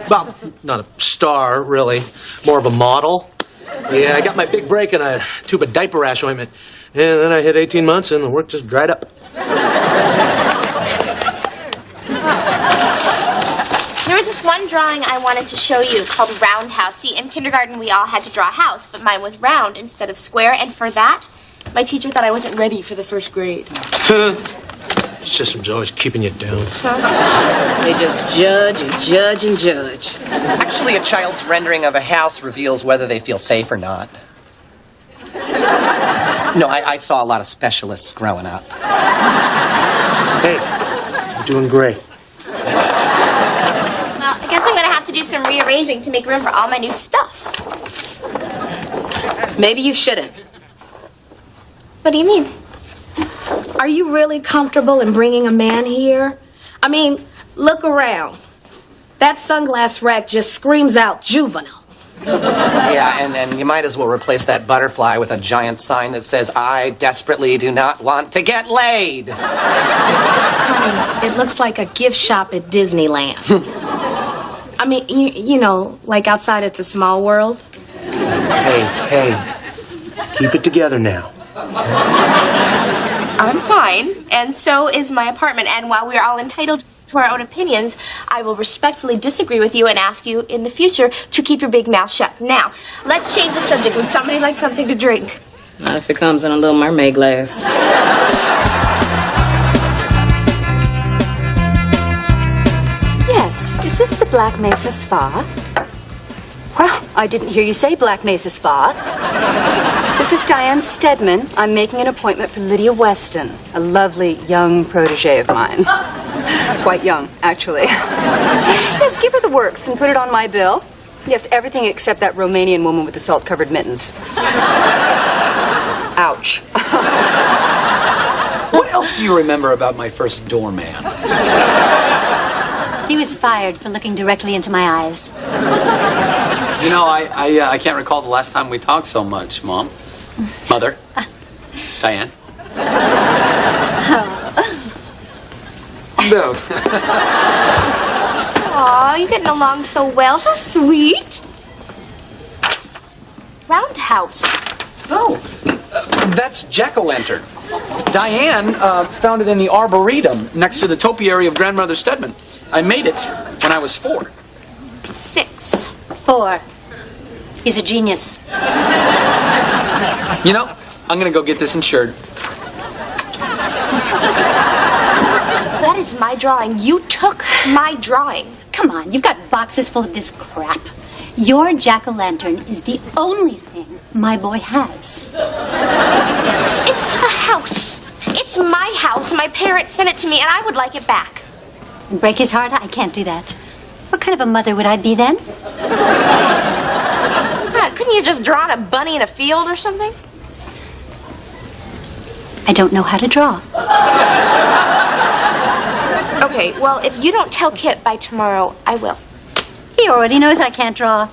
Well, not a star, really. More of a model. Yeah, I got my big break in a tube of diaper rash ointment. And then I hit 18 months and the work just dried up. There was this one drawing I wanted to show you called Roundhouse. See, in kindergarten we all had to draw a house, but mine was round instead of square, and for that, my teacher thought I wasn't ready for the first grade. System's always keeping you down. They just judge and judge and judge. Actually, a child's rendering of a house reveals whether they feel safe or not. No, I saw a lot of specialists growing up. Hey, you're doing great. Well, I guess I'm gonna have to do some rearranging to make room for all my new stuff. Maybe you shouldn't. What do you mean? Are you really comfortable in bringing a man here? I mean, look around. That sunglass rack just screams out juvenile. Yeah, and you might as well replace that butterfly with a giant sign that says, I desperately do not want to get laid. Honey, it looks like a gift shop at Disneyland. I mean, you know, like outside It's a Small World. Hey, keep it together now. I'm fine, and so is my apartment. And while we are all entitled to our own opinions, I will respectfully disagree with you and ask you in the future to keep your big mouth shut. Now, let's change the subject. Would somebody like something to drink? Not if it comes in a Little Mermaid glass. Yes. Is this the Black Mesa Spa? Well, I didn't hear you say Black Mesa Spa. This is Diane Stedman. I'm making an appointment for Lydia Weston, a lovely young protege of mine. Quite young, actually. Yes, give her the works and put it on my bill. Yes, everything except that Romanian woman with the salt-covered mittens. Ouch. What else do you remember about my first doorman? He was fired for looking directly into my eyes. You know, I can't recall the last time we talked so much, Mom. Mother. Diane. No. Aw, you're getting along so well. So sweet. Roundhouse. No. That's jack-o'-lantern. Diane found it in the arboretum next to the topiary of Grandmother Stedman. I made it when I was 4. 6. 4. He's a genius. You know, I'm gonna go get this insured. That is my drawing. You took my drawing. Come on, you've got boxes full of this crap. Your jack-o'-lantern is the only thing my boy has. It's a house. It's my house. My parents sent it to me, and I would like it back. And break his heart? I can't do that. What kind of a mother would I be then? God, couldn't you just draw a bunny in a field or something? I don't know how to draw. Okay, well, if you don't tell Kit by tomorrow, I will. He already knows I can't draw.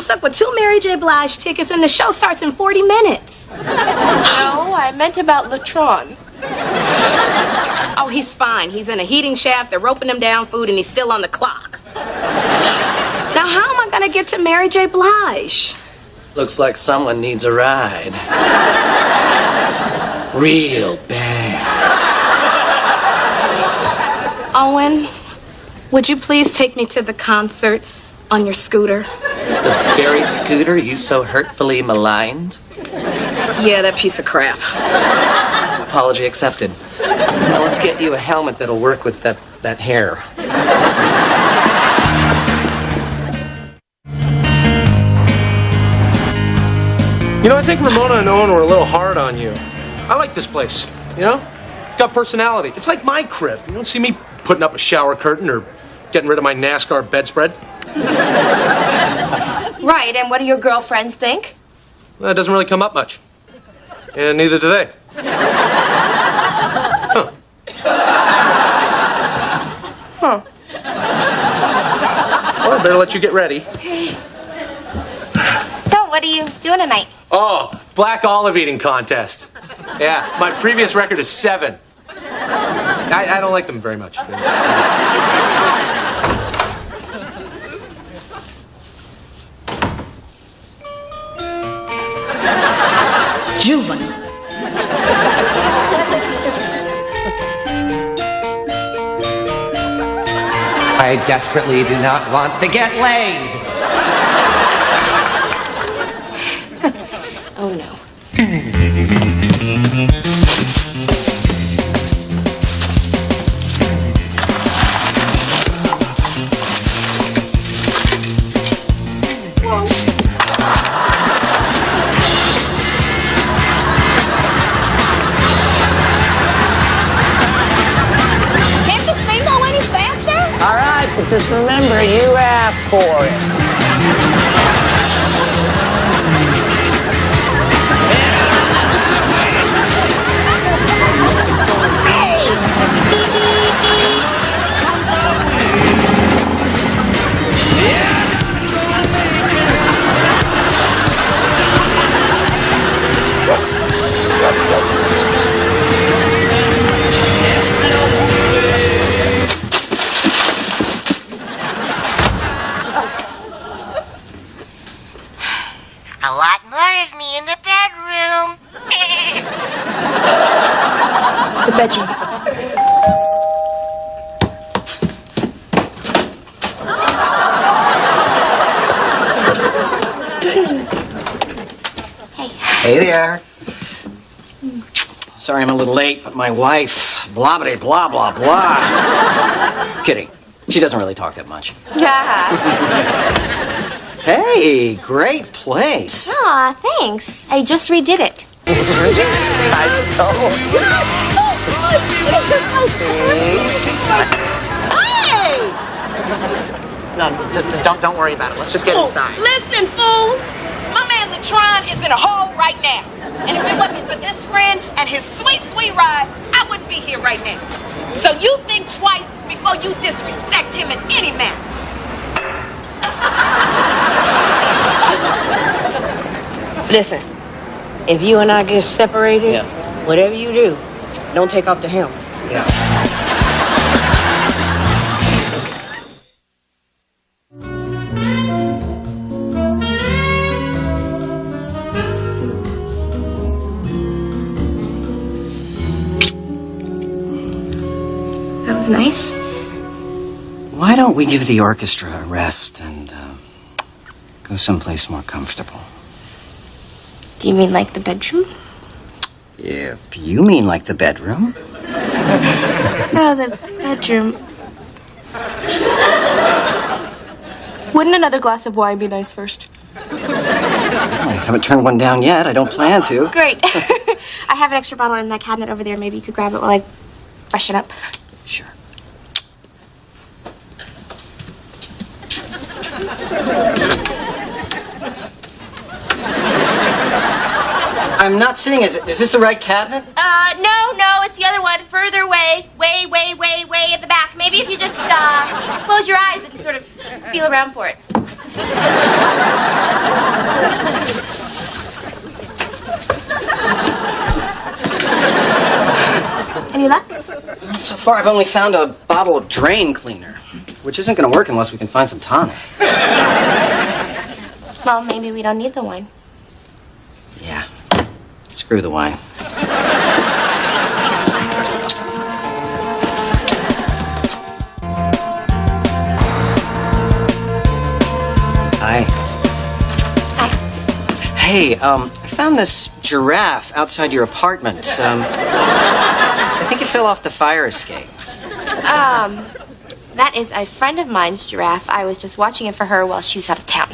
stuck with 2 Mary J. Blige tickets, and the show starts in 40 minutes. No, I meant about Latron. Oh, he's fine. He's in a heating shaft. They're roping him down food, and he's still on the clock. Now, how am I going to get to Mary J. Blige? Looks like someone needs a ride. Real bad. Owen, would you please take me to the concert on your scooter? The very scooter you so hurtfully maligned? Yeah, that piece of crap. Apology accepted. Now let's get you a helmet that'll work with that hair. You know, I think Ramona and Owen were a little hard on you. I like this place, you know? It's got personality. It's like my crib. You don't see me putting up a shower curtain or getting rid of my NASCAR bedspread. Right, and what do your girlfriends think? Well, that doesn't really come up much. And neither do they. Huh. Huh. Well, I better let you get ready. So, what are you doing tonight? Oh, black olive eating contest. Yeah, my previous record is 7. I don't like them very much. Juvenile. I desperately do not want to get laid. Oh, no. Can't this thing go any faster? All right, but just remember, you asked for it. A lot more of me in the bedroom. The bedroom. Hey there. Sorry I'm a little late, but my wife, blah, blah, blah, blah, blah. Kidding. She doesn't really talk that much. Yeah. Hey, great place. Aw, thanks. I just redid it. No, don't worry about it. Let's just get inside. Listen, fools. My man Latron is in a hole right now. And if it wasn't for this friend and his sweet, sweet ride, I wouldn't be here right now. So you think twice before you disrespect him in any manner. Listen, if you and I get separated, Yeah. whatever you do, don't take off the helmet. Yeah. That was nice. Why don't we give the orchestra a rest and go someplace more comfortable? Do you mean like the bedroom? If you mean like the bedroom. Oh, the bedroom. Wouldn't another glass of wine be nice first? I haven't turned one down yet. I don't plan to. Great. I have an extra bottle in that cabinet over there. Maybe you could grab it while I freshen up. Sure. I'm not seeing. Is this the right cabinet? No, it's the other one, further away. Way at the back. Maybe if you just close your eyes and sort of feel around for it. Any luck? So far, I've only found a bottle of drain cleaner, which isn't going to work unless we can find some tonic. Well, maybe we don't need the wine. Yeah. Screw the wine. Hi. Hi. Hey, I found this giraffe outside your apartment. I think it fell off the fire escape. That is a friend of mine's giraffe. I was just watching it for her while she was out of town.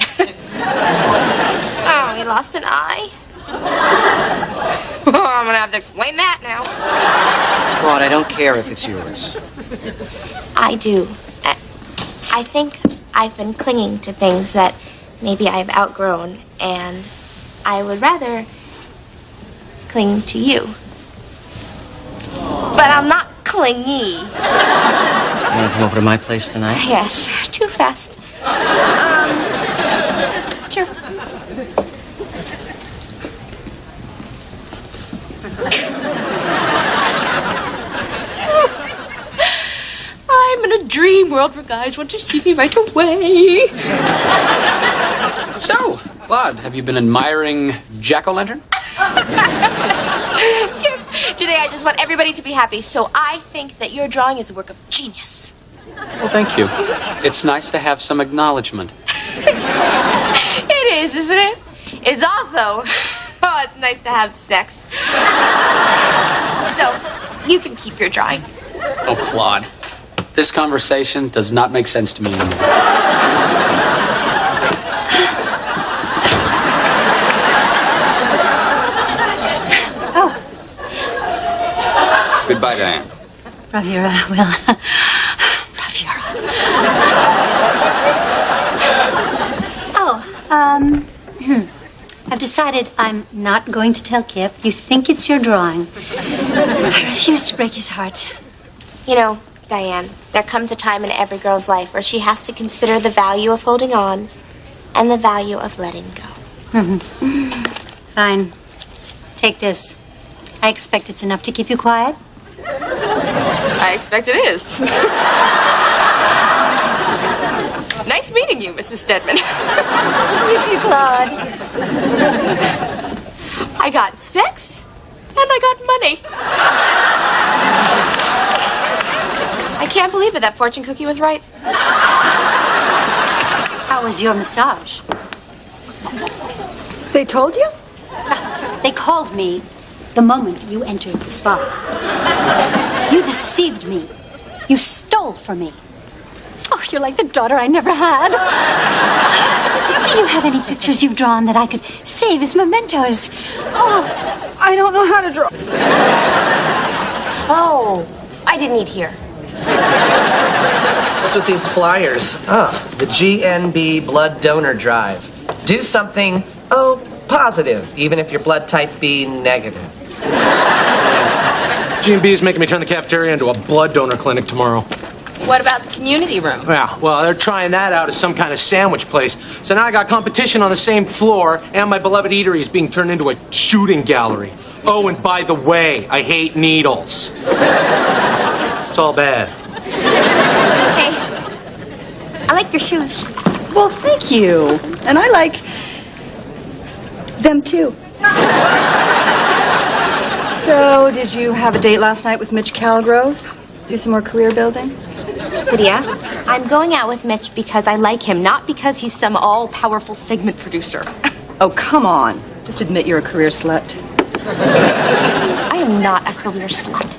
Oh, he lost an eye. I'm gonna have to explain that now. Claude, I don't care if it's yours. I do. I think I've been clinging to things that maybe I've outgrown, and I would rather cling to you. But I'm not clingy. You want to come over to my place tonight? Yes, too fast. Sure. I'm in a dream world where guys want to see me right away. So, Claude, have you been admiring Jack-o'-lantern? Today I just want everybody to be happy, so I think that your drawing is a work of genius. Well, thank you. It's nice to have some acknowledgement. It is, isn't it? It's also, oh, it's nice to have sex. So, you can keep your drawing. Oh, Claude. This conversation does not make sense to me anymore. Goodbye, Diane. Bravura, Will. Bravura. I've decided I'm not going to tell Kip. You think it's your drawing. I refuse to break his heart. You know, Diane, there comes a time in every girl's life where she has to consider the value of holding on and the value of letting go. Fine. Take this. I expect it's enough to keep you quiet. I expect it is. Nice meeting you, Mrs. Stedman. You too, Claude. I got sex and I got money. I can't believe it. That fortune cookie was right. How was your massage? They told you? They called me the moment you entered the spa. You deceived me. You stole from me. Oh, you're like the daughter I never had. Do you have any pictures you've drawn that I could save as mementos? Oh, I don't know how to draw. Oh, I didn't eat here. What's with these flyers? The GNB Blood Donor Drive. Do something, positive, even if your blood type be negative. G&B is making me turn the cafeteria into a blood donor clinic tomorrow. What about the community room? Yeah, well, they're trying that out as some kind of sandwich place. So now I got competition on the same floor, and my beloved eatery is being turned into a shooting gallery. Oh, and by the way, I hate needles. It's all bad. Hey, I like your shoes. Well, thank you. And I like them too. So, did you have a date last night with Mitch Calgrove? Do some more career building? Lydia, I'm going out with Mitch because I like him, not because he's some all-powerful segment producer. Oh, come on. Just admit you're a career slut. I am not a career slut.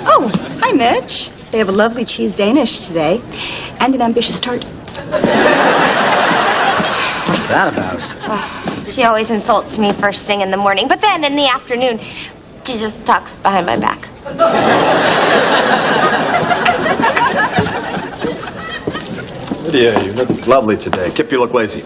Oh, hi, Mitch. They have a lovely cheese Danish today and an ambitious tart. What's that about? She always insults me first thing in the morning, but then in the afternoon, she just talks behind my back. Lydia, you look lovely today. Kip, you look lazy.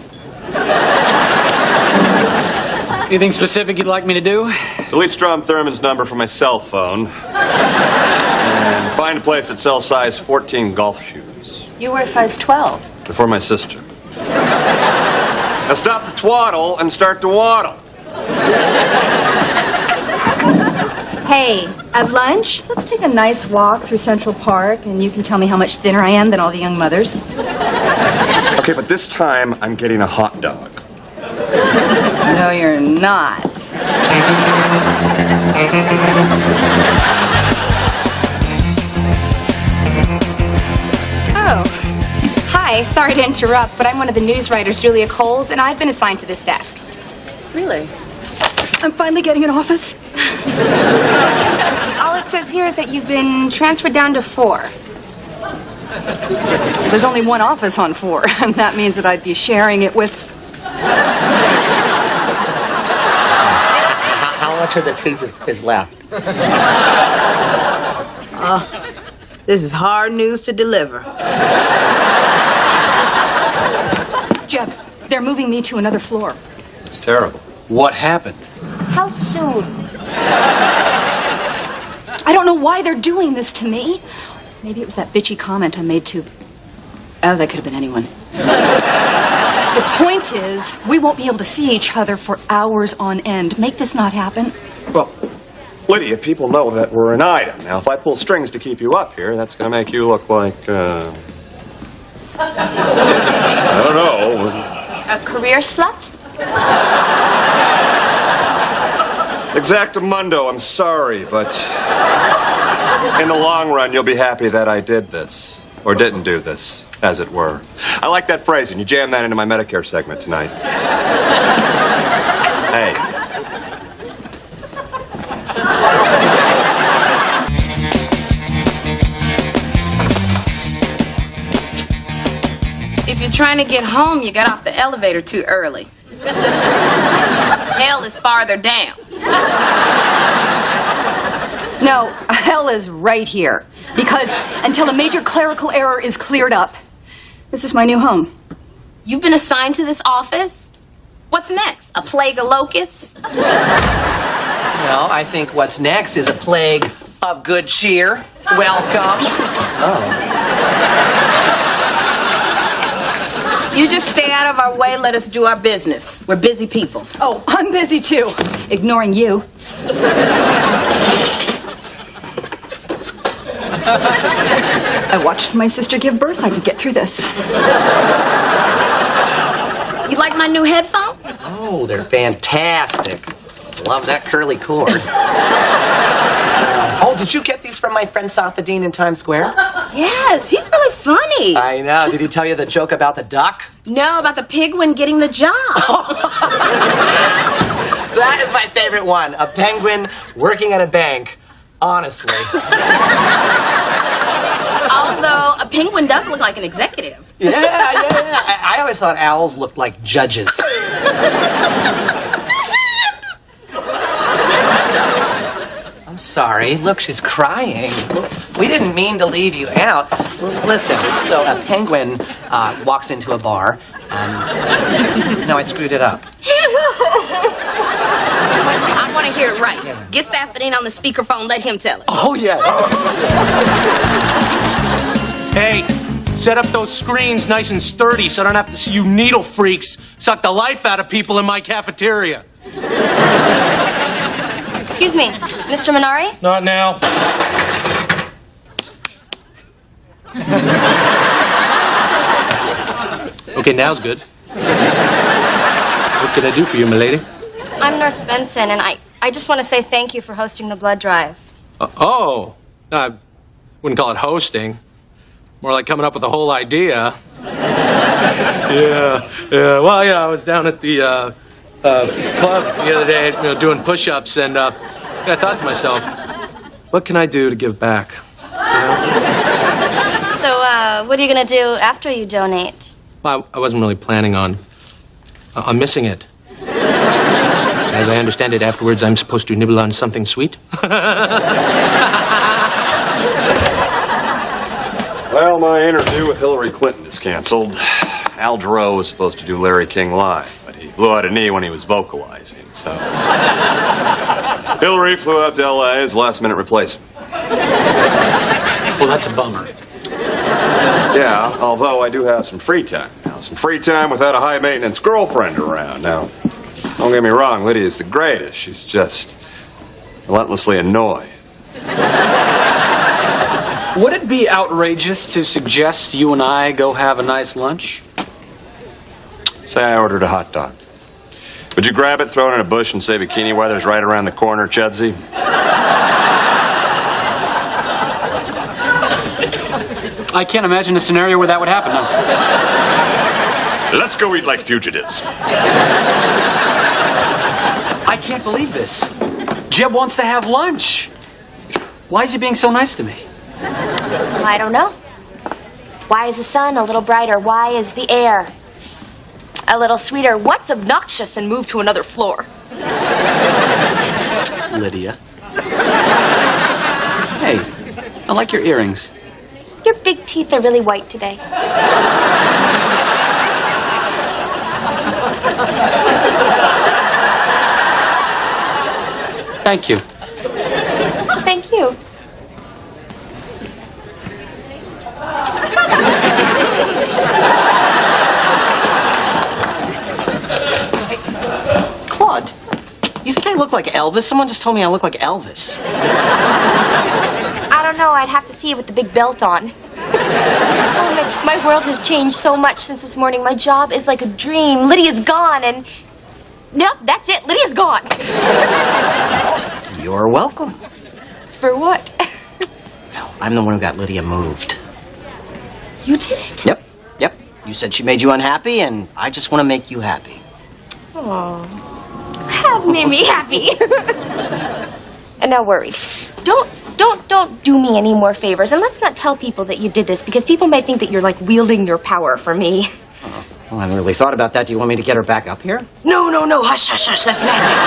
Anything specific you'd like me to do? Delete Strom Thurmond's number from my cell phone. And find a place that sells size 14 golf shoes. You wear size 12. They're for my sister. Now stop the twaddle and start to waddle. Hey, at lunch, let's take a nice walk through Central Park, and you can tell me how much thinner I am than all the young mothers. Okay, but this time I'm getting a hot dog. No, you're not. Oh. Hi, sorry to interrupt, but I'm one of the news writers, Julia Coles, and I've been assigned to this desk. Really? I'm finally getting an office? All it says here is that you've been transferred down to 4. There's only one office on 4, and that means that I'd be sharing it with... How much of the tooth is left? This is hard news to deliver. Jeff, they're moving me to another floor. It's terrible. What happened? How soon? I don't know why they're doing this to me. Maybe it was that bitchy comment I made to... Oh, that could have been anyone. The point is, we won't be able to see each other for hours on end. Make this not happen. Well, Lydia, people know that we're an item. Now, if I pull strings to keep you up here, that's going to make you look like, I don't know. A career slut? Exactamundo, I'm sorry, but in the long run, you'll be happy that I did this. Or didn't do this, as it were. I like that phrasing. You jam that into my Medicare segment tonight. Hey. If you're trying to get home, you got off the elevator too early. Hell is farther down. No, hell is right here. Because until a major clerical error is cleared up, this is my new home. You've been assigned to this office? What's next? A plague of locusts? Well, I think what's next is a plague of good cheer. Welcome. You just stay out of our way, let us do our business. We're busy people. Oh, I'm busy too, ignoring you. I watched my sister give birth. I could get through this. You like my new headphones? Oh, they're fantastic. Love that curly cord. Oh, did you get these from my friend Safadine in Times Square? Yes, he's really funny. I know. Did he tell you the joke about the duck? No, about the pigwin getting the job. That is my favorite one. A penguin working at a bank. Honestly. Although a penguin does look like an executive. Yeah. I always thought owls looked like judges. I'm sorry. Look, she's crying. We didn't mean to leave you out. Listen, so a penguin walks into a bar, and... No, I screwed it up. I want to hear it right. Get Safadine on the speakerphone, let him tell it. Oh, yeah. Hey, set up those screens nice and sturdy so I don't have to see you needle freaks suck the life out of people in my cafeteria. Excuse me, Mr. Minari? Not now. Okay, now's good. What can I do for you, milady? I'm Nurse Benson, and I just want to say thank you for hosting the blood drive. I wouldn't call it hosting. More like coming up with a whole idea. Yeah. Well, I was down at the club the other day, doing push-ups, and I thought to myself, what can I do to give back? So, what are you going to do after you donate? Well, I wasn't really planning on missing it. As I understand it, afterwards I'm supposed to nibble on something sweet. Well, my interview with Hillary Clinton is canceled. Al Jarreau was supposed to do Larry King Live, but he blew out a knee when he was vocalizing, so... Hillary flew out to L.A. as last-minute replacement. Well, that's a bummer. Yeah, although I do have some free time now. Some free time without a high-maintenance girlfriend around. Now, don't get me wrong, Lydia's the greatest. She's just relentlessly annoying. Would it be outrageous to suggest you and I go have a nice lunch? Say I ordered a hot dog. Would you grab it, throw it in a bush, and say bikini weather's right around the corner, Chubsy? I can't imagine a scenario where that would happen, no. Let's go eat like fugitives. I can't believe this. Jeb wants to have lunch. Why is he being so nice to me? I don't know. Why is the sun a little brighter? Why is the air a little sweeter? What's obnoxious and move to another floor? Lydia. Hey, I like your earrings. Your big teeth are really white today. Thank you. Thank you. Claude, you think I look like Elvis? Someone just told me I look like Elvis. I don't know. I'd have to see it with the big belt on. Oh, Mitch, my world has changed so much since this morning. My job is like a dream. Lydia's gone, and... Yep, that's it. Lydia's gone. You're welcome. For what? Well, I'm the one who got Lydia moved. You did it? Yep. You said she made you unhappy, and I just want to make you happy. Oh, have made me happy. And now worried. Don't do me any more favors, and let's not tell people that you did this, because people may think that you're like wielding your power for me. Well, I haven't really thought about that. Do you want me to get her back up here? No. Hush. That's madness.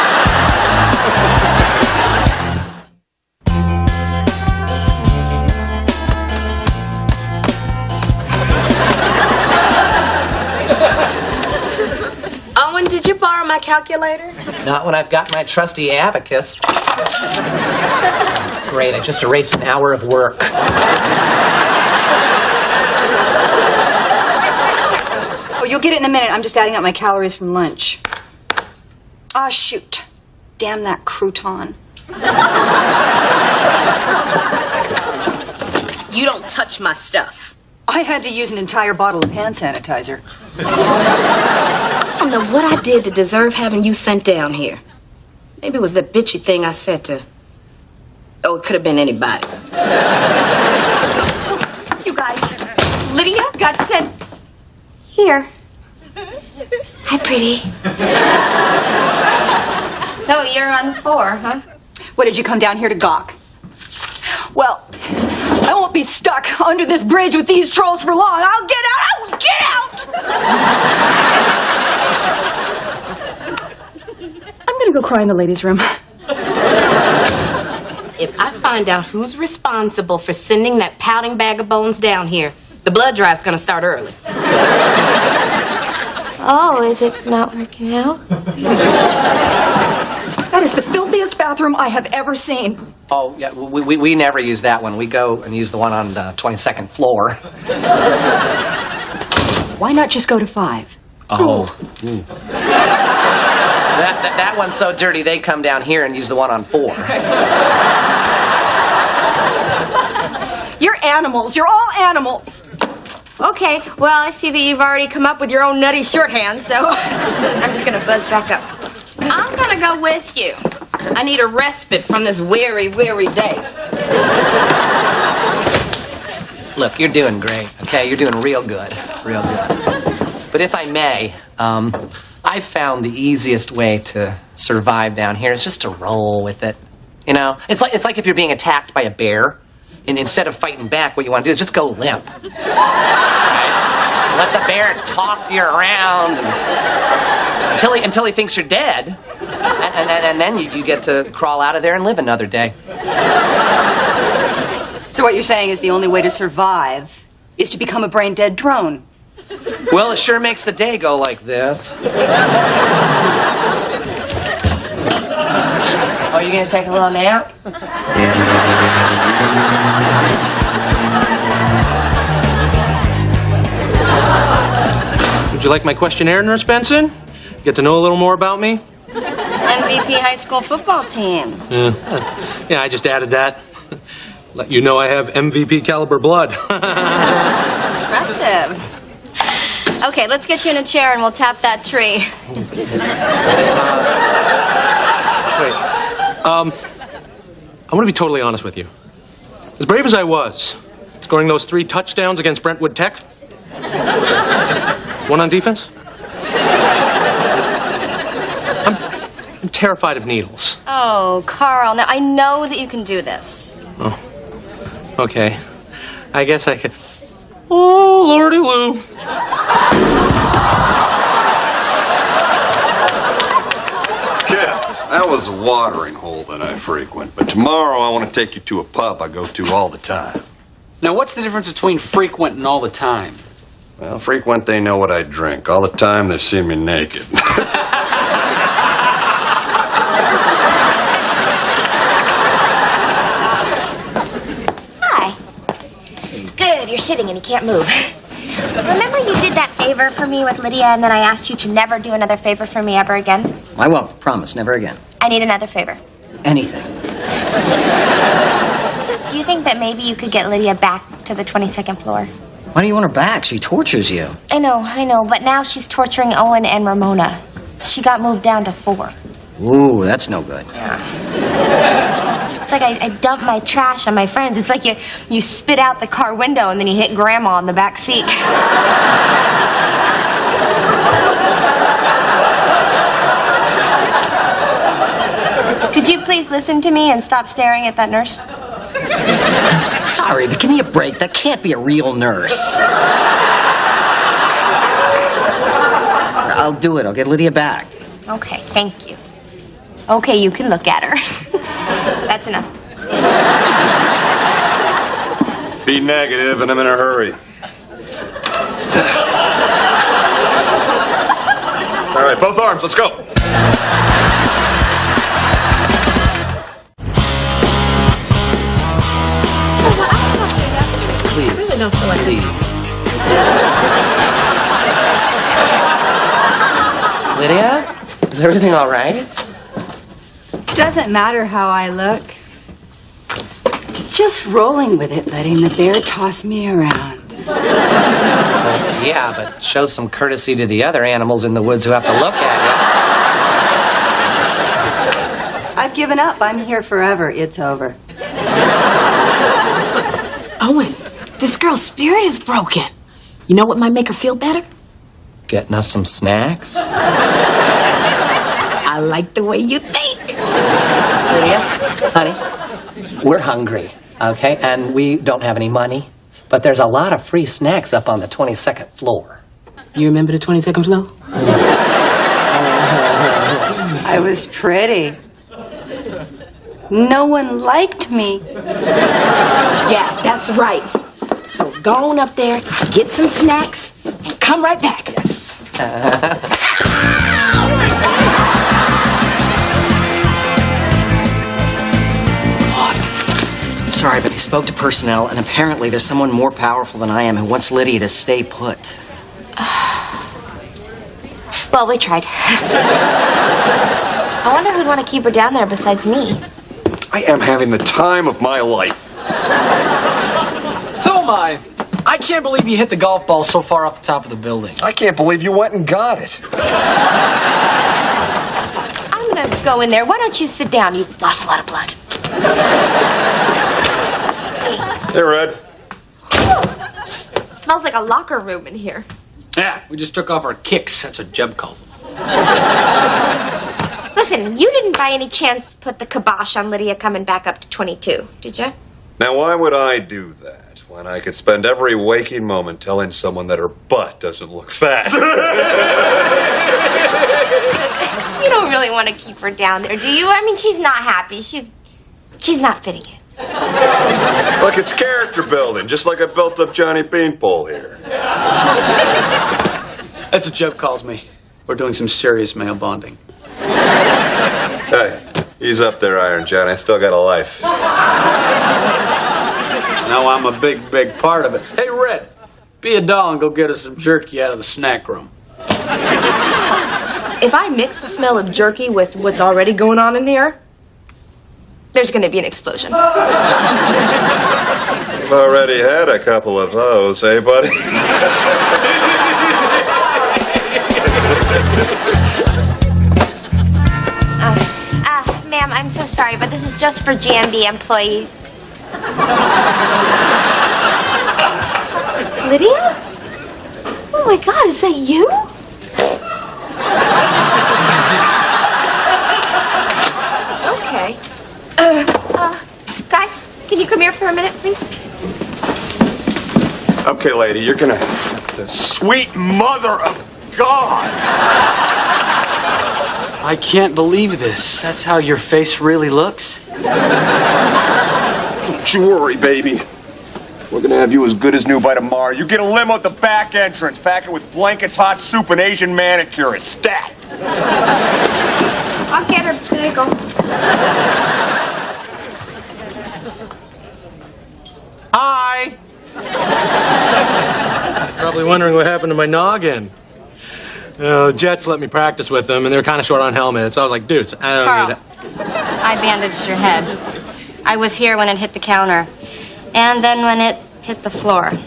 Owen, did you borrow my calculator? Not when I've got my trusty abacus. Great, I just erased an hour of work. Oh, you'll get it in a minute. I'm just adding up my calories from lunch. Ah, shoot. Damn that crouton. You don't touch my stuff. I had to use an entire bottle of hand sanitizer. I don't know what I did to deserve having you sent down here. Maybe it was the bitchy thing I said to... Oh, it could have been anybody. You guys, Lydia got sent here. Hi, pretty. Oh, you're on 4, huh? What, did you come down here to gawk? Well, I won't be stuck under this bridge with these trolls for long. I'll get out! I will get out! I'm gonna go cry in the ladies' room. If I find out who's responsible for sending that pouting bag of bones down here, the blood drive's gonna start early. Oh, is it not working out? That is the filthiest bathroom I have ever seen. Oh, yeah, we never use that one. We go and use the one on the 22nd floor. Why not just go to 5? Oh. That one's so dirty, they come down here and use the one on 4. You're animals. You're all animals. Okay, well, I see that you've already come up with your own nutty shorthand, so I'm just gonna buzz back up. I'm gonna go with you. I need a respite from this weary, weary day. Look, you're doing great, okay? You're doing real good. Real good. But if I may, I've found the easiest way to survive down here is just to roll with it. You know? It's like if you're being attacked by a bear, and instead of fighting back, what you want to do is just go limp. Right? Let the bear toss you around until he thinks you're dead, and then you get to crawl out of there and live another day. So what you're saying is the only way to survive is to become a brain-dead drone. Well, it sure makes the day go like this. Oh, you gonna take a little nap? Would you like my questionnaire, Nurse Benson? Get to know a little more about me? MVP high school football team. Yeah, I just added that. Let you know I have MVP caliber blood. Impressive. Okay, let's get you in a chair and we'll tap that tree. Wait. I want to be totally honest with you. As brave as I was, scoring those 3 touchdowns against Brentwood Tech, one on defense, I'm terrified of needles. Oh, Carl, now I know that you can do this. Oh, okay. I guess I could. Oh, Lordy Lou. That was a watering hole that I frequent, but tomorrow I want to take you to a pub I go to all the time. Now, what's the difference between frequent and all the time? Well, frequent, they know what I drink. All the time, they see me naked. Hi. Good, you're sitting and you can't move. Remember you did that favor for me with Lydia and then I asked you to never do another favor for me ever again? I won't. Promise. Never again. I need another favor. Anything. Do you think that maybe you could get Lydia back to the 22nd floor? Why do you want her back? She tortures you. I know, but now she's torturing Owen and Ramona. She got moved down to 4. Ooh, that's no good. It's like I dump my trash on my friends. It's like you spit out the car window and then you hit Grandma in the back seat. Could you please listen to me and stop staring at that nurse? Sorry, but give me a break. That can't be a real nurse. I'll do it. I'll get Lydia back. Okay, thank you. Okay, you can look at her. That's enough. Be negative, and I'm in a hurry. All right, both arms, let's go. Please. I really don't feel like Please. Lydia? Is everything all right? Doesn't matter how I look. Just rolling with it, letting the bear toss me around. Well, yeah, but show some courtesy to the other animals in the woods who have to look at you. I've given up. I'm here forever. It's over. Owen, this girl's spirit is broken. You know what might make her feel better? Getting us some snacks? I like the way you think. Lydia, honey, we're hungry, okay? And we don't have any money. But there's a lot of free snacks up on the 22nd floor. You remember the 22nd floor? I was pretty. No one liked me. Yeah, that's right. So go on up there, get some snacks, and come right back. Yes. Sorry, but he spoke to personnel, and apparently there's someone more powerful than I am who wants Lydia to stay put. Well, we tried. I wonder who'd want to keep her down there besides me. I am having the time of my life. So am I. I can't believe you hit the golf ball so far off the top of the building. I can't believe you went and got it. I'm gonna go in there. Why don't you sit down? You've lost a lot of blood. Hey, Red. Smells like a locker room in here. Yeah, we just took off our kicks. That's what Jeb calls them. Listen, you didn't by any chance put the kibosh on Lydia coming back up to 22, did you? Now, why would I do that when I could spend every waking moment telling someone that her butt doesn't look fat? You don't really want to keep her down there, do you? I mean, she's not happy. She's not fitting in. Look, it's character building, just like I built up Johnny Beanpole here. That's what Jeb calls me. We're doing some serious male bonding. Hey, ease up there, Iron John. I still got a life. Now I'm a big part of it. Hey, Red, Be a doll and go get us some jerky out of the snack room. If I mix the smell of jerky with what's already going on in here, there's going to be an explosion. You've already had a couple of those, eh, buddy? Ma'am, I'm so sorry, but this is just for GMB employees. Lydia? Oh my God, is that you? Okay. Guys, can you come here for a minute, please? Okay, lady, you're gonna... The sweet mother of God! I can't believe this. That's how your face really looks? Don't you worry, baby. We're gonna have you as good as new by tomorrow. You get a limo at the back entrance. Pack it with blankets, hot soup, and Asian manicure. Stat! I'll get her. Here you go. Hi! Probably wondering what happened to my noggin. The Jets let me practice with them, and they were kind of short on helmets. I was like, dudes, I don't need it. I bandaged your head. I was here when it hit the counter, and then when it hit the floor. I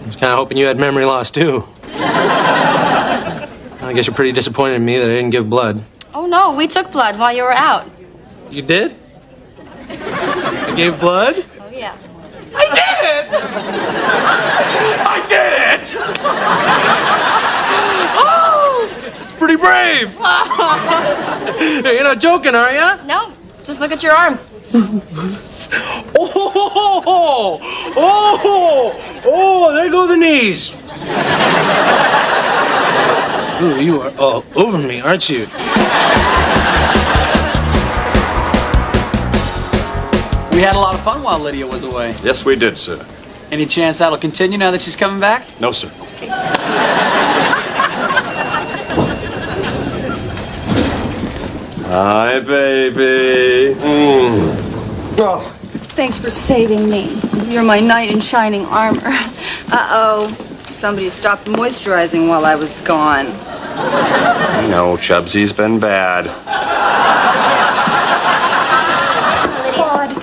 was kind of hoping you had memory loss, too. I guess you're pretty disappointed in me that I didn't give blood. Oh, no, we took blood while you were out. You did? I gave blood? Oh, yeah. I did it! I did it! Oh! Pretty brave! You're not joking, are ya? No, just look at your arm. Oh, there go the knees. Ooh, you are all over me, aren't you? We had a lot of fun while Lydia was away. Yes, we did, sir. Any chance that'll continue now that she's coming back? No, sir. Hi, baby. Oh, thanks for saving me. You're my knight in shining armor. Uh-oh. Somebody stopped moisturizing while I was gone. I know, Chubsy's been bad. God,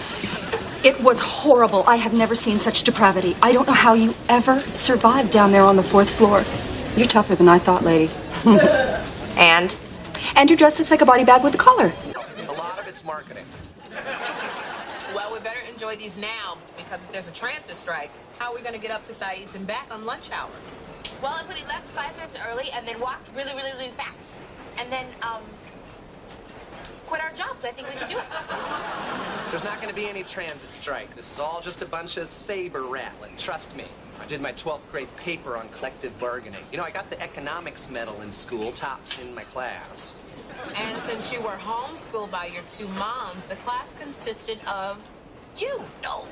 it was horrible. I have never seen such depravity. I don't know how you ever survived down there on the 4th floor. You're tougher than I thought, lady. And? And your dress looks like a body bag with a collar. A lot of it's marketing. Well, we better enjoy these now, because if there's a transfer strike, how are we going to get up to Saeed's and back on lunch hour? Well, if we left 5 minutes early and then walked really, really, really fast, and then, quit our jobs, I think we could do it. There's not going to be any transit strike. This is all just a bunch of saber rattling. Trust me. I did my 12th grade paper on collective bargaining. You know, I got the economics medal in school, tops in my class. And since you were homeschooled by your 2 moms, the class consisted of you. No.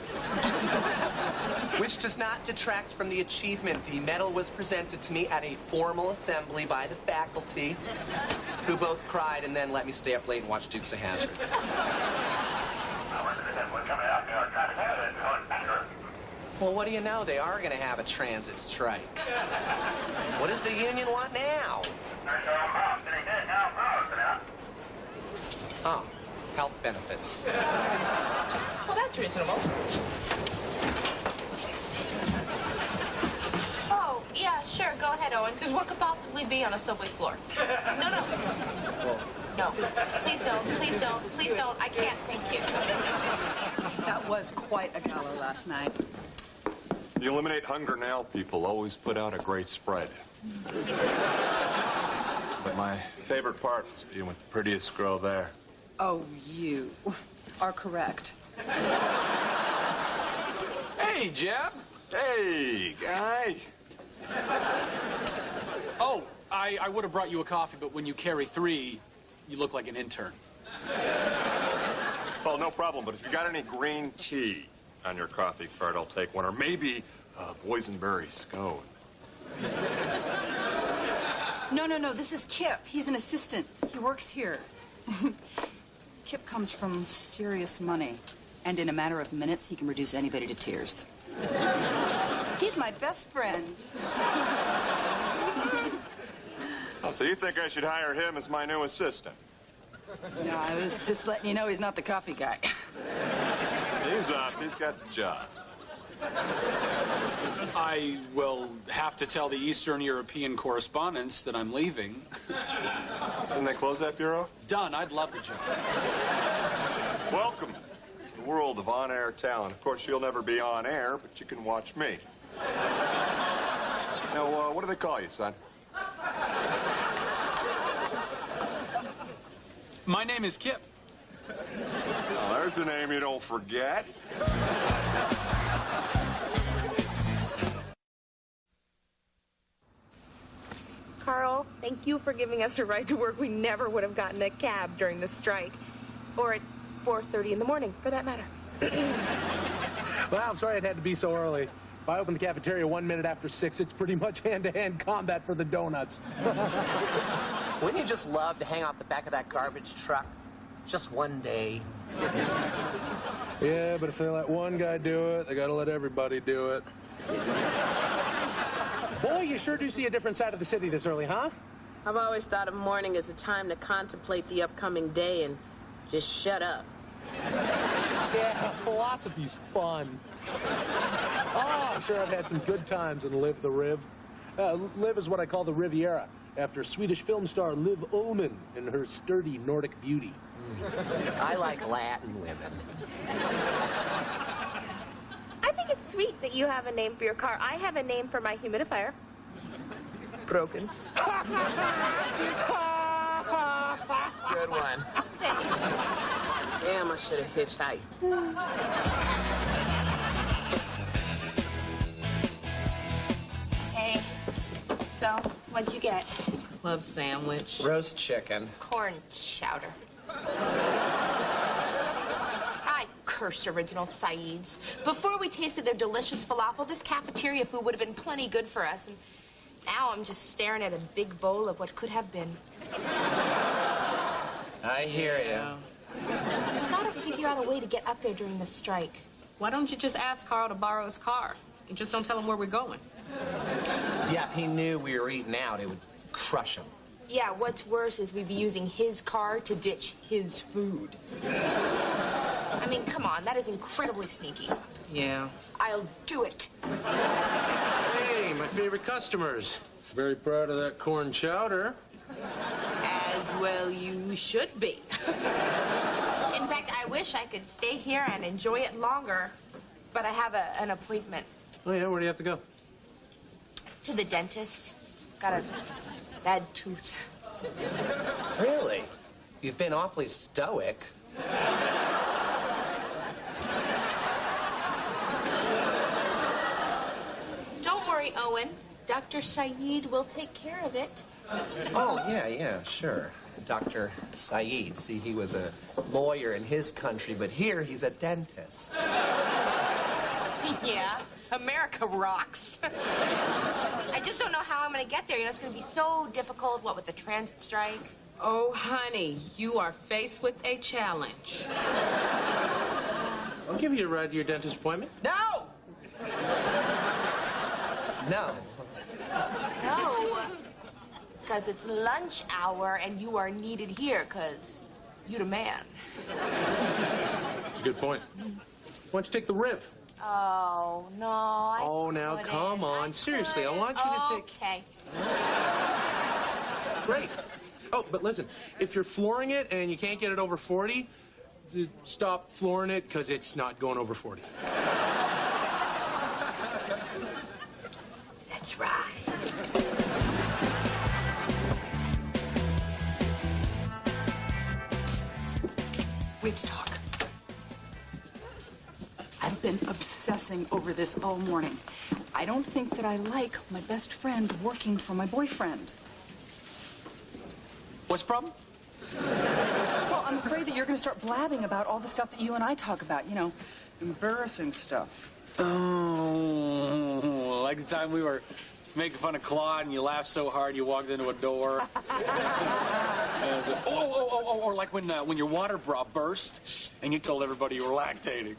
Which does not detract from the achievement. The medal was presented to me at a formal assembly by the faculty, who both cried and then let me stay up late and watch Dukes of Hazzard. Well, what do you know? They are going to have a transit strike. What does the union want now? Oh, health benefits. Well, that's reasonable. Oh, yeah, sure, go ahead, Owen, because what could possibly be on a subway floor? No. No, please don't, please don't, please don't. I can't, thank you. That was quite a gala last night. You eliminate hunger now, people always put out a great spread. But my favorite part was being with the prettiest girl there. Oh, you are correct. Hey, Jeb. Hey, guy. Oh, I would have brought you a coffee, but when you carry 3, you look like an intern. Oh, no problem, but if you got any green tea on your coffee cart, I'll take one. Or maybe boysenberry scone. No, this is Kip. He's an assistant. He works here. Kip comes from serious money. And in a matter of minutes, he can reduce anybody to tears. He's my best friend. Oh, so you think I should hire him as my new assistant? No, I was just letting you know he's not the coffee guy. He's up. He's got the job. I will have to tell the Eastern European correspondents that I'm leaving. Didn't they close that bureau? Done. I'd love the job. Welcome to the world of on-air talent. Of course, you'll never be on air, but you can watch me. Now, what do they call you, son? My name is Kip. Oh, there's a name you don't forget. Carl, thank you for giving us a ride to work. We never would have gotten a cab during the strike. Or at 4:30 in the morning, for that matter. Well, I'm sorry it had to be so early. If I open the cafeteria 1 minute after 6, it's pretty much hand-to-hand combat for the donuts. Wouldn't you just love to hang off the back of that garbage truck? Just one day. Yeah, but if they let one guy do it, they gotta let everybody do it. Boy, you sure do see a different side of the city this early, huh? I've always thought of morning as a time to contemplate the upcoming day and just shut up. Yeah, philosophy's fun. Oh, I'm sure I've had some good times in Live the Riv. Liv is what I call the Riviera, after Swedish film star Liv Ullmann and her sturdy Nordic beauty. I like Latin women. I think it's sweet that you have a name for your car. I have a name for my humidifier. Broken. Good one. Damn, I should have hitchhiked. Hey, so what'd you get? Club sandwich. Roast chicken. Corn chowder. I curse Original Saeeds. Before we tasted their delicious falafel, this cafeteria food would have been plenty good for us. And now I'm just staring at a big bowl of what could have been. I hear you. We've got to figure out a way to get up there during the strike. Why don't you just ask Carl to borrow his car? And just don't tell him where we're going. Yeah, if he knew we were eating out, it would crush him. Yeah, what's worse is we'd be using his car to ditch his food. I mean, come on, that is incredibly sneaky. Yeah. I'll do it. Hey, my favorite customers. Very proud of that corn chowder. As well you should be. In fact, I wish I could stay here and enjoy it longer, but I have an appointment. Oh, yeah, where do you have to go? To the dentist. Got a bad tooth. Really? You've been awfully stoic. Don't worry, Owen. Dr. Saeed will take care of it. Oh, yeah, sure. Dr. Saeed. See, he was a lawyer in his country, but here he's a dentist. Yeah, America rocks. I just don't know how I'm going to get there. You know, it's going to be so difficult, what with the transit strike. Oh, honey, you are faced with a challenge. I'll give you a ride to your dentist appointment. No! No. No, because it's lunch hour and you are needed here because you're the man. That's a good point. Why don't you take the Riv? Oh, no. Now, come on. Seriously, I want you to take... Okay. Great. Oh, but listen, if you're flooring it and you can't get it over 40, stop flooring it because it's not going over 40. That's right. We have to talk. I've been obsessing over this all morning. I don't think that I like my best friend working for my boyfriend. What's the problem? Well, I'm afraid that you're going to start blabbing about all the stuff that you and I talk about. You know, embarrassing stuff. Oh, like the time we were making fun of Claude and you laughed so hard you walked into a door. Or like when your water bra burst and you told everybody you were lactating.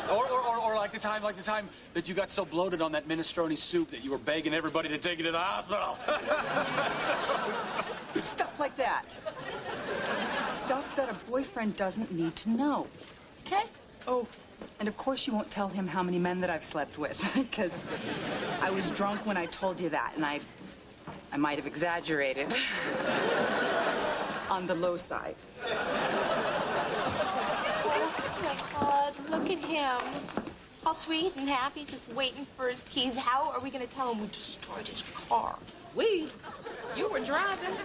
Or like the time that you got so bloated on that minestrone soup that you were begging everybody to take you to the hospital. Stuff like that. Stuff that a boyfriend doesn't need to know. Okay? Oh, and of course you won't tell him how many men that I've slept with, because I was drunk when I told you that, and I might have exaggerated. On the low side. God, look at him. All sweet and happy, just waiting for his keys. How are we going to tell him we destroyed his car? You were driving.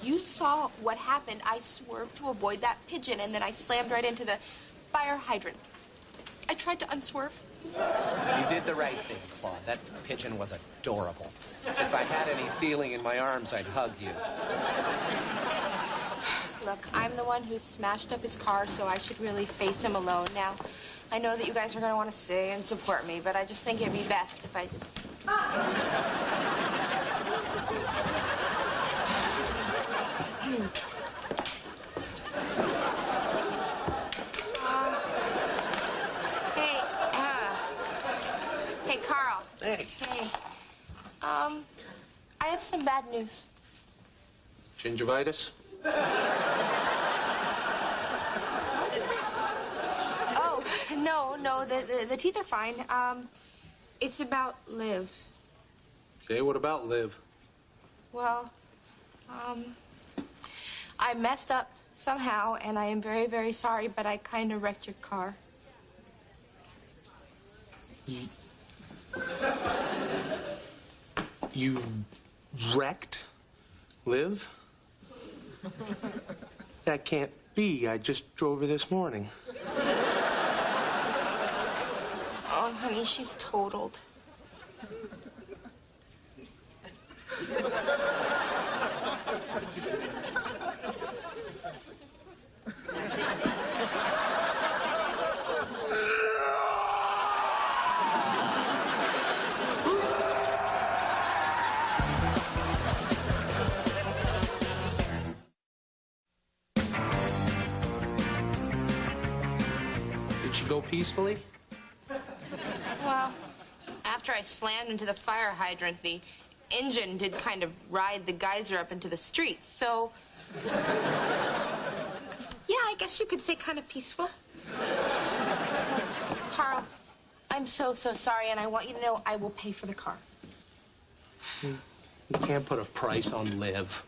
You saw what happened. I swerved to avoid that pigeon, and then I slammed right into the fire hydrant. I tried to unswerve. You did the right thing, Claude. That pigeon was adorable. If I had any feeling in my arms, I'd hug you. Look, I'm the one who smashed up his car, so I should really face him alone. Now, I know that you guys are going to want to stay and support me, but I just think it'd be best if I just... Hey, Carl. Hey. Hey. I have some bad news. Gingivitis? Oh, no, the teeth are fine. It's about Liv. Okay, what about Liv? Well, I messed up somehow, and I am very, very sorry, but I kind of wrecked your car. You wrecked Liv? That can't be. I just drove her this morning. Oh, honey, she's totaled. Did she go peacefully? Well, after I slammed into the fire hydrant, the engine did kind of ride the geyser up into the street, so... Yeah, I guess you could say kind of peaceful. Carl, I'm so sorry, and I want you to know I will pay for the car. You can't put a price on Liv.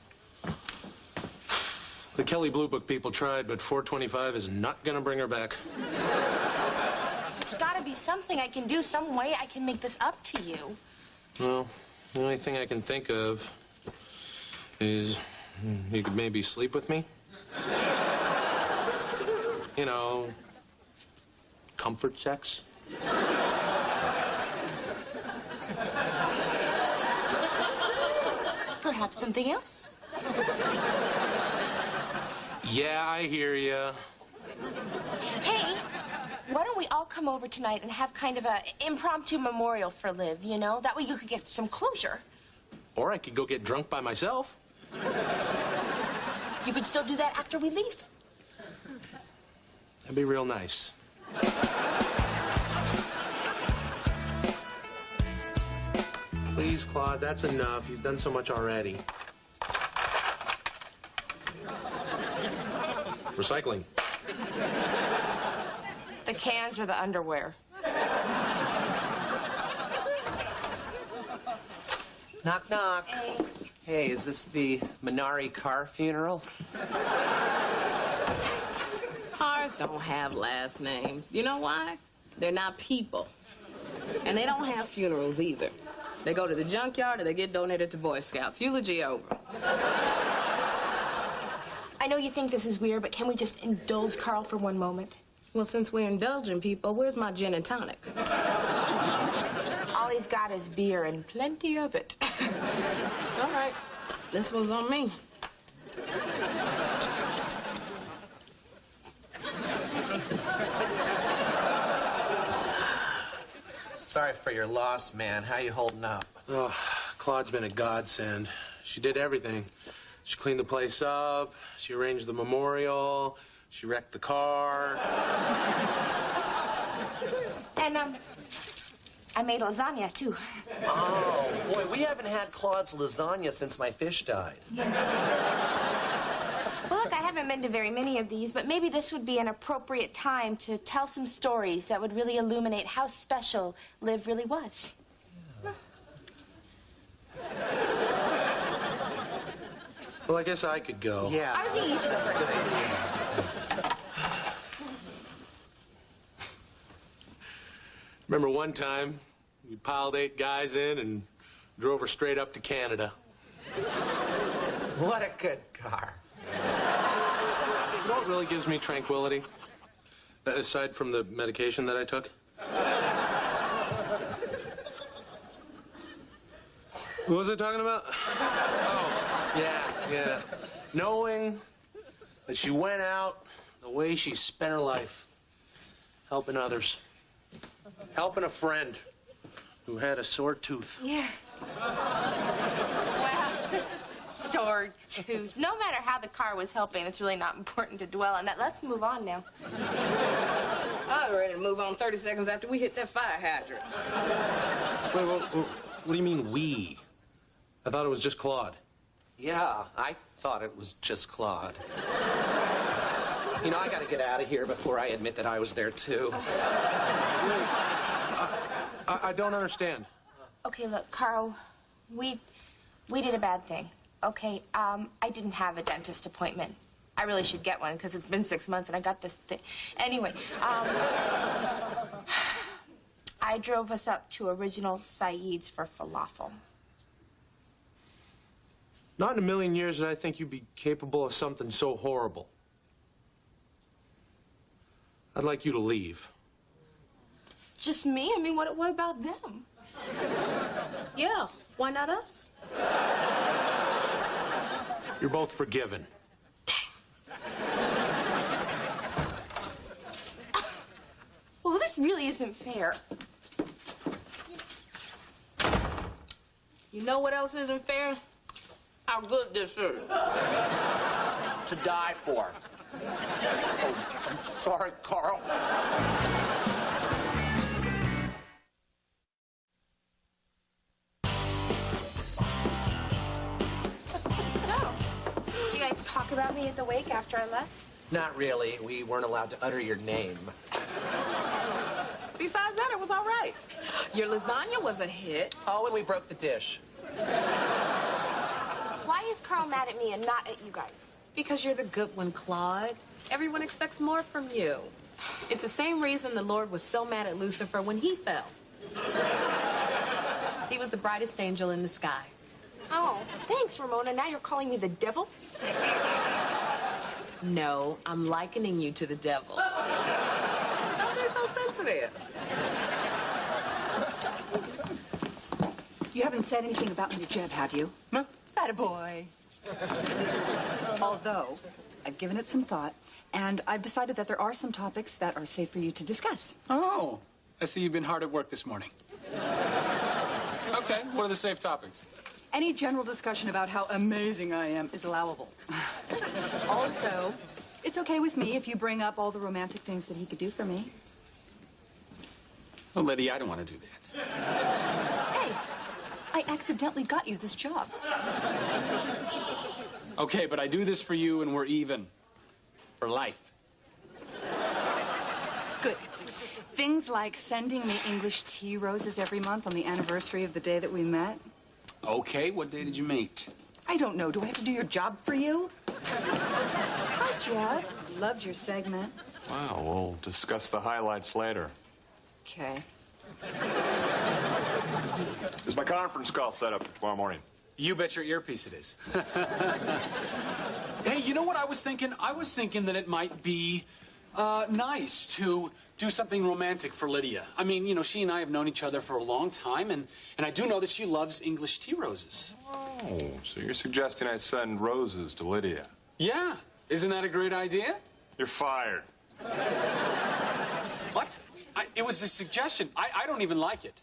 The Kelly Blue Book people tried, but $4.25 is not going to bring her back. There's got to be something I can do, some way I can make this up to you. Well, the only thing I can think of is you could maybe sleep with me. You know, comfort sex. Perhaps something else? Yeah, I hear ya. Hey, why don't we all come over tonight and have kind of an impromptu memorial for Liv, you know? That way you could get some closure. Or I could go get drunk by myself. You could still do that after we leave. That'd be real nice. Please, Claude, that's enough. You've done so much already. Recycling. The cans or the underwear? Knock, knock. Hey. Hey, is this the Minari car funeral? Cars don't have last names. You know why? They're not people. And they don't have funerals either. They go to the junkyard or they get donated to Boy Scouts. Eulogy over. I know you think this is weird, but can we just indulge Carl for one moment? Well, since we're indulging people, where's my gin and tonic? All he's got is beer and plenty of it. All right. This was on me. Sorry for your loss, man. How you holding up? Claude's been a godsend. She did everything. She cleaned the place up, she arranged the memorial, she wrecked the car. And, I made lasagna, too. Oh, boy, we haven't had Claude's lasagna since my fish died. Well, look, I haven't been to very many of these, but maybe this would be an appropriate time to tell some stories that would really illuminate how special Liv really was. Well, I guess I could go. Yeah. I was thinking you should go first. Remember one time, we piled 8 guys in and drove her straight up to Canada. What a good car. You know what really gives me tranquility? Aside from the medication that I took? What was I talking about? Oh, yeah. Knowing that she went out the way she spent her life, helping others. Helping a friend who had a sore tooth. Yeah. Well, sore tooth. No matter how the car was helping, it's really not important to dwell on that. Let's move on now. I was ready to move on 30 seconds after we hit that fire hydrant. Wait, what do you mean, we? I thought it was just Claude. Yeah, I thought it was just Claude. You know, I gotta get out of here before I admit that I was there, too. I don't understand. Okay, look, Carl, we did a bad thing. Okay, I didn't have a dentist appointment. I really should get one because it's been 6 months and I got this thing. Anyway, I drove us up to Original Saeed's for falafel. Not in a million years did I think you'd be capable of something so horrible. I'd like you to leave. Just me? I mean, what about them? Yeah, why not us? You're both forgiven. Well, this really isn't fair. You know what else isn't fair? How good this is. To die for. Oh, I'm sorry, Carl. Did you guys talk about me at the wake after I left? Not really. We weren't allowed to utter your name. Besides that, it was all right. Your lasagna was a hit. Oh, and we broke the dish. Why is Carl mad at me and not at you guys? Because you're the good one, Claude. Everyone expects more from you. It's the same reason the Lord was so mad at Lucifer when he fell. He was the brightest angel in the sky. Oh, thanks, Ramona. Now you're calling me the devil? No, I'm likening you to the devil. Don't be so sensitive. You haven't said anything about me to Jeb, have you? No. Atta boy. Although, I've given it some thought, and I've decided that there are some topics that are safe for you to discuss. Oh, I see you've been hard at work this morning. Okay, what are the safe topics? Any general discussion about how amazing I am is allowable. Also, it's okay with me if you bring up all the romantic things that he could do for me. Well, Lydia, I don't want to do that. Hey, I accidentally got you this job. Okay, but I do this for you and we're even. For life. Good. Things like sending me English tea roses every month on the anniversary of the day that we met. Okay, what day did you meet? I don't know. Do I have to do your job for you? Hi, Jeff. Loved your segment. Wow, we'll discuss the highlights later. Okay. Is my conference call set up for tomorrow morning? You bet your earpiece it is. Hey, you know what I was thinking? I was thinking that it might be nice to do something romantic for Lydia. I mean, you know, she and I have known each other for a long time, and I do know that she loves English tea roses. Oh, so you're suggesting I send roses to Lydia? Yeah. Isn't that a great idea? You're fired. What? It was a suggestion. I don't even like it.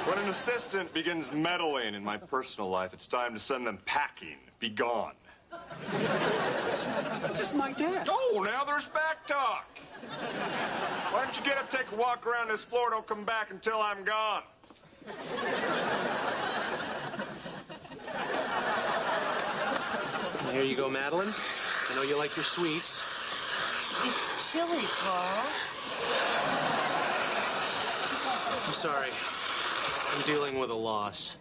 Well, When an assistant begins meddling in my personal life, it's time to send them packing. Be gone. This is my desk. Oh, now there's back talk. Why don't you get up, take a walk around this floor, don't come back until I'm gone. Here you go, Madeline. I know you like your sweets. It's chilly, Carl. I'm sorry. I'm dealing with a loss.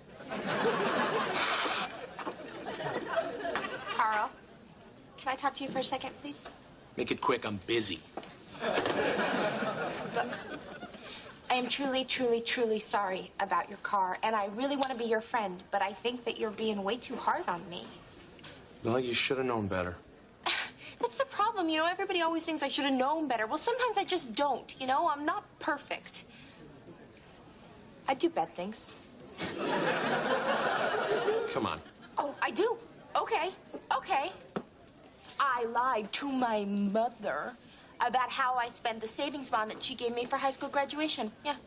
Carl, can I talk to you for a second, please? Make it quick, I'm busy. Look, I am truly, truly, truly sorry about your car, and I really want to be your friend, but I think that you're being way too hard on me. Well, you should have known better. That's the problem, you know, everybody always thinks I should have known better. Well, sometimes I just don't, you know? I'm not perfect. I do bad things. Come on. Oh, I do? Okay, okay. I lied to my mother about how I spent the savings bond that she gave me for high school graduation. Yeah,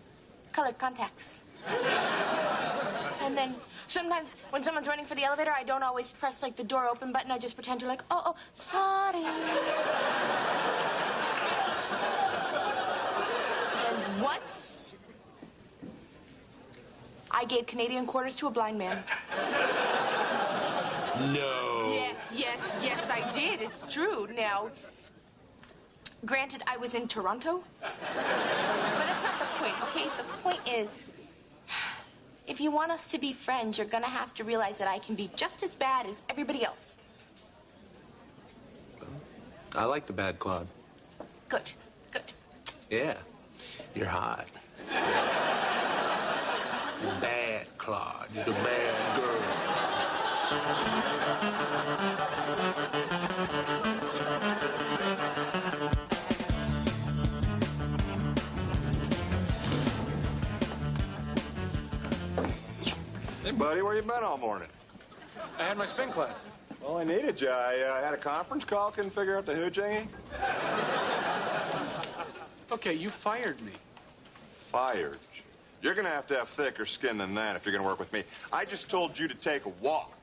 colored contacts. And then sometimes when someone's running for the elevator, I don't always press like the door open button. I just pretend to like, oh, sorry. And once I gave Canadian quarters to a blind man. No. Yes, I did. It's true. Now, granted, I was in Toronto, but that's not the point, okay? The point is, if you want us to be friends, you're gonna have to realize that I can be just as bad as everybody else. I like the bad Claude. Good. Yeah, you're hot. Bad Claude, you're the bad girl. Hey, buddy, where you been all morning? I had my spin class. Well, I needed you. I had a conference call, couldn't figure out the hoojingy. Okay, you fired me. Fired. You're gonna have thicker skin than that if you're gonna work with me. I just told you to take a walk.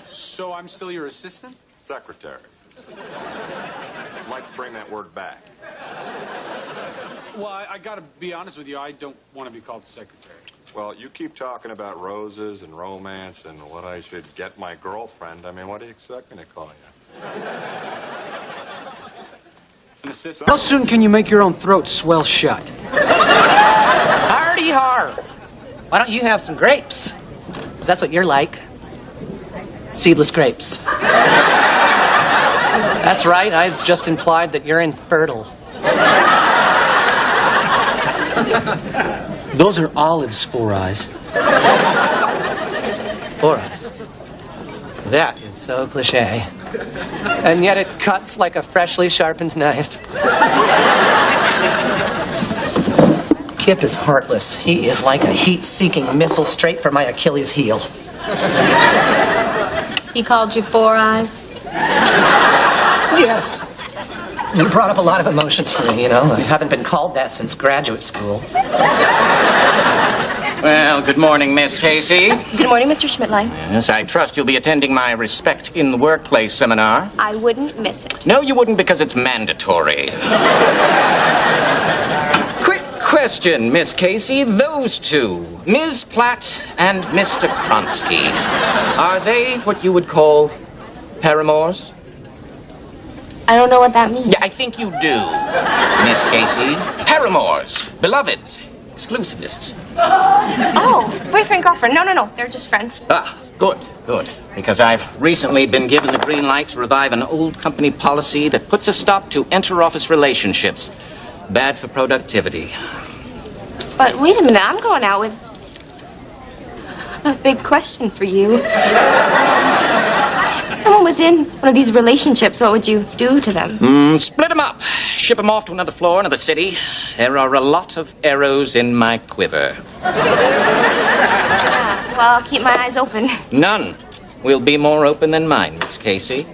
So I'm still your assistant? Secretary. I'd like to bring that word back. Well, I gotta be honest with you, I don't want to be called secretary. Well, you keep talking about roses and romance and what I should get my girlfriend. I mean, what do you expect me to call you? An assistant? How soon can you make your own throat swell shut? Hardy har! Why don't you have some grapes? Because that's what you're like. Seedless grapes. That's right, I've just implied that you're infertile. Those are Olive's 4 eyes. 4 eyes. That is so cliche. And yet it cuts like a freshly sharpened knife. Kip is heartless. He is like a heat-seeking missile straight for my Achilles heel. He called you 4 eyes? Yes. You brought up a lot of emotions for me, you know. I haven't been called that since graduate school. Well, good morning, Miss Casey. Good morning, Mr. Schmidtline. Yes, I trust you'll be attending my Respect in the Workplace seminar. I wouldn't miss it. No, you wouldn't because it's mandatory. Quick question, Miss Casey. Those two, Ms. Platt and Mr. Kronsky, are they what you would call paramours? I don't know what that means. Yeah, I think you do, Miss Casey. Paramours, beloveds, exclusivists. Oh, boyfriend, girlfriend. No. They're just friends. Ah, good. Because I've recently been given the green light to revive an old company policy that puts a stop to inter-office relationships. Bad for productivity. But wait a minute. I'm going out with a big question for you. If someone was in one of these relationships, what would you do to them? Split them up. Ship them off to another floor, another city. There are a lot of arrows in my quiver. Yeah, well, I'll keep my eyes open. None will be more open than mine, Miss Casey.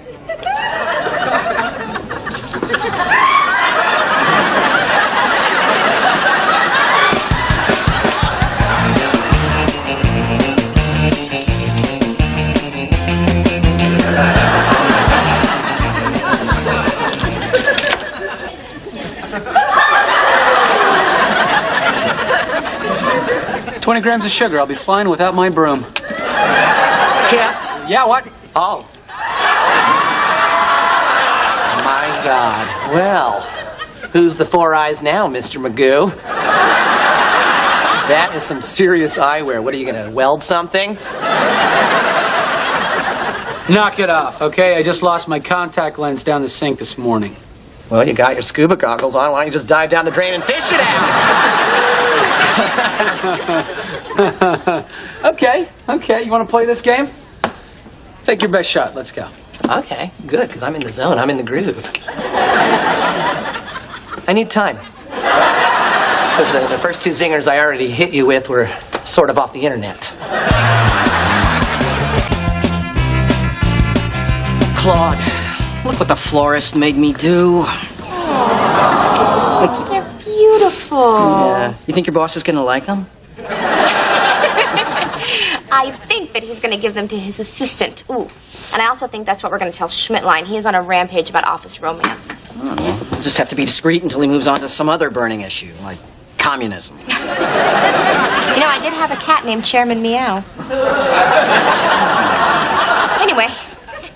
20 grams of sugar. I'll be flying without my broom. Kip? Yeah, what? Oh. My God. Well, who's the four eyes now, Mr. Magoo? That is some serious eyewear. What are you gonna weld something? Knock it off, okay? I just lost my contact lens down the sink this morning. Well, you got your scuba goggles on. Why don't you just dive down the drain and fish it out? Okay. You want to play this game? Take your best shot. Let's go. Okay, good, because I'm in the zone. I'm in the groove. I need time. Because the first two zingers I already hit you with were sort of off the internet. Claude, look what the florist made me do. They're beautiful. Yeah. You think your boss is gonna like them? I think that he's going to give them to his assistant. Ooh. And I also think that's what we're going to tell Schmidtline. He is on a rampage about office romance. Oh, well, we'll just have to be discreet until he moves on to some other burning issue, like communism. You know, I did have a cat named Chairman Meow. Anyway,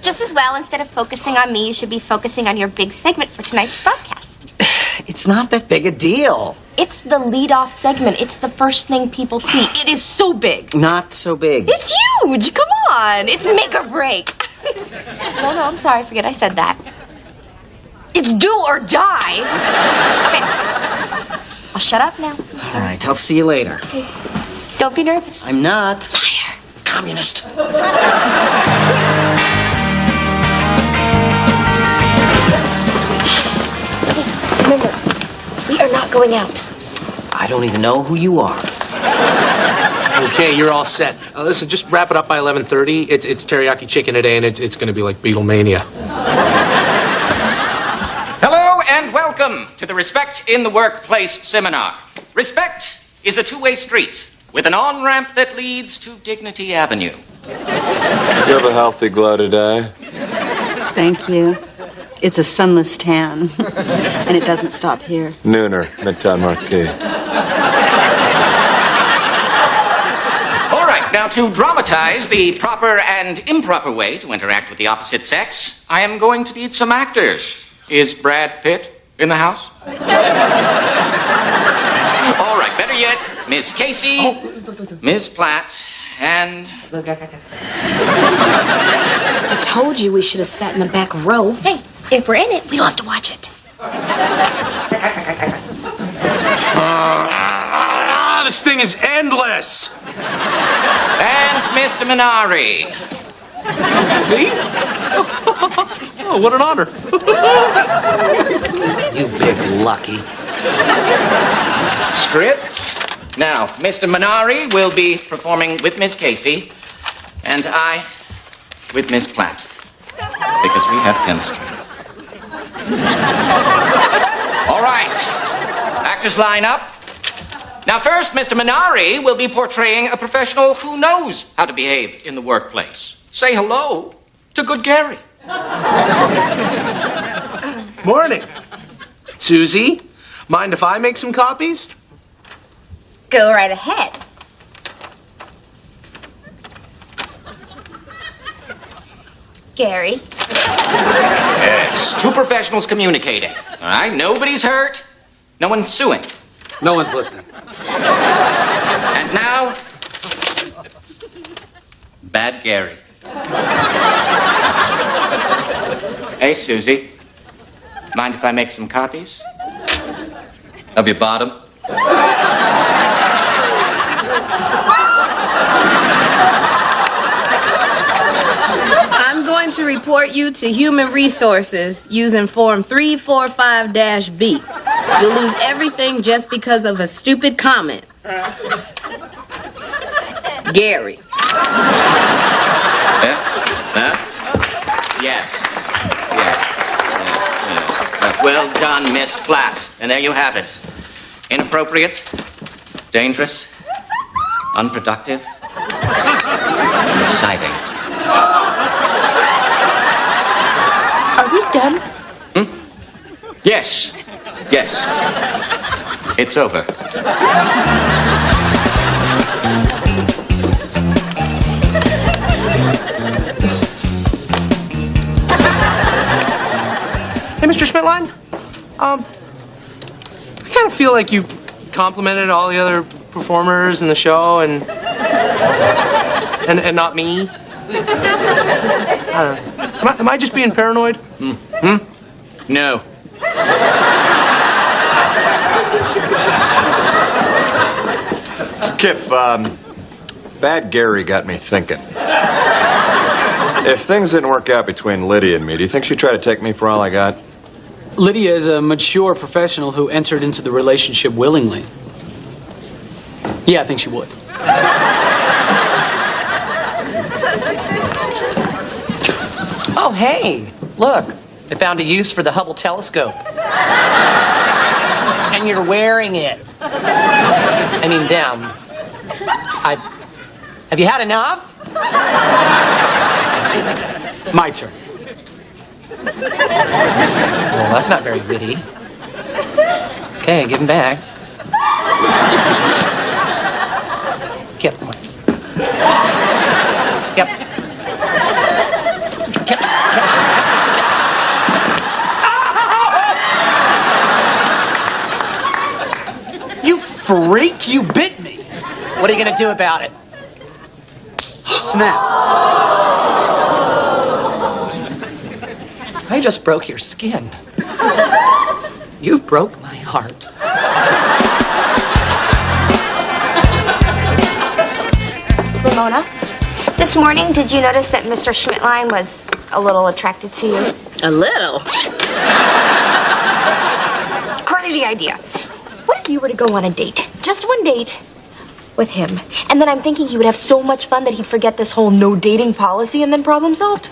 just as well, instead of focusing on me, you should be focusing on your big segment for tonight's broadcast. It's not that big a deal. It's the lead-off segment. It's the first thing people see. It is so big. Not so big. It's huge. Come on. It's make or break. No, I'm sorry. Forget I said that. It's do or die. Okay. I'll shut up now. All right, I'll see you later. Okay. Don't be nervous. I'm not. Liar. Communist. Remember, we are not going out. I don't even know who you are. Okay, you're all set. Listen, just wrap it up by 11:30. It's teriyaki chicken today, and it's going to be like Beatlemania. Hello and welcome to the Respect in the Workplace seminar. Respect is a two-way street with an on-ramp that leads to Dignity Avenue. You have a healthy glow today. Thank you. It's a sunless tan, and it doesn't stop here. Nooner, Midtown Marquee. All right, now to dramatize the proper and improper way to interact with the opposite sex, I am going to need some actors. Is Brad Pitt in the house? All right, better yet, Miss Casey, Miss Platt, and... I told you we should have sat in the back row. Hey, if we're in it, we don't have to watch it. This thing is endless. And Mr. Minari. Me? Oh, what an honor. You big lucky. Script. Now, Mr. Minari will be performing with Miss Casey, and I with Miss Platt, because we have chemistry. All right. Actors line up. Now, first, Mr. Minari will be portraying a professional who knows how to behave in the workplace. Say hello to good Gary. Morning. Susie, mind if I make some copies? Go right ahead. Gary. Yes, two professionals communicating. All right, nobody's hurt, no one's suing. No one's listening. And now, Bad Gary. Hey, Susie. Mind if I make some copies? Of your bottom? I'm going to report you to Human Resources using Form 345-B. You'll lose everything just because of a stupid comment. Gary. Yes. Well done, Miss Platt. And there you have it. Inappropriate, dangerous, unproductive, exciting. Are we done? Yes. It's over. feel like you complimented all the other performers in the show and not me. I don't know. Am I just being paranoid? No. Kip, Bad Gary got me thinking. If things didn't work out between Lydia and me, do you think she'd try to take me for all I got? Lydia is a mature professional who entered into the relationship willingly. Yeah, I think she would. Oh, hey, look. They found a use for the Hubble telescope. And you're wearing it. I mean, them. Have you had enough? My turn. Well, that's not very witty. Okay, give him back. Kip. Kip. Kip. You freak! You bit me! What are you gonna do about it? Snap. I just broke your skin. You broke my heart. Ramona, this morning, did you notice that Mr. Schmidtline was a little attracted to you? A little? Crazy idea. What if you were to go on a date, just one date, with him, and then I'm thinking he would have so much fun that he'd forget this whole no dating policy and then problem solved?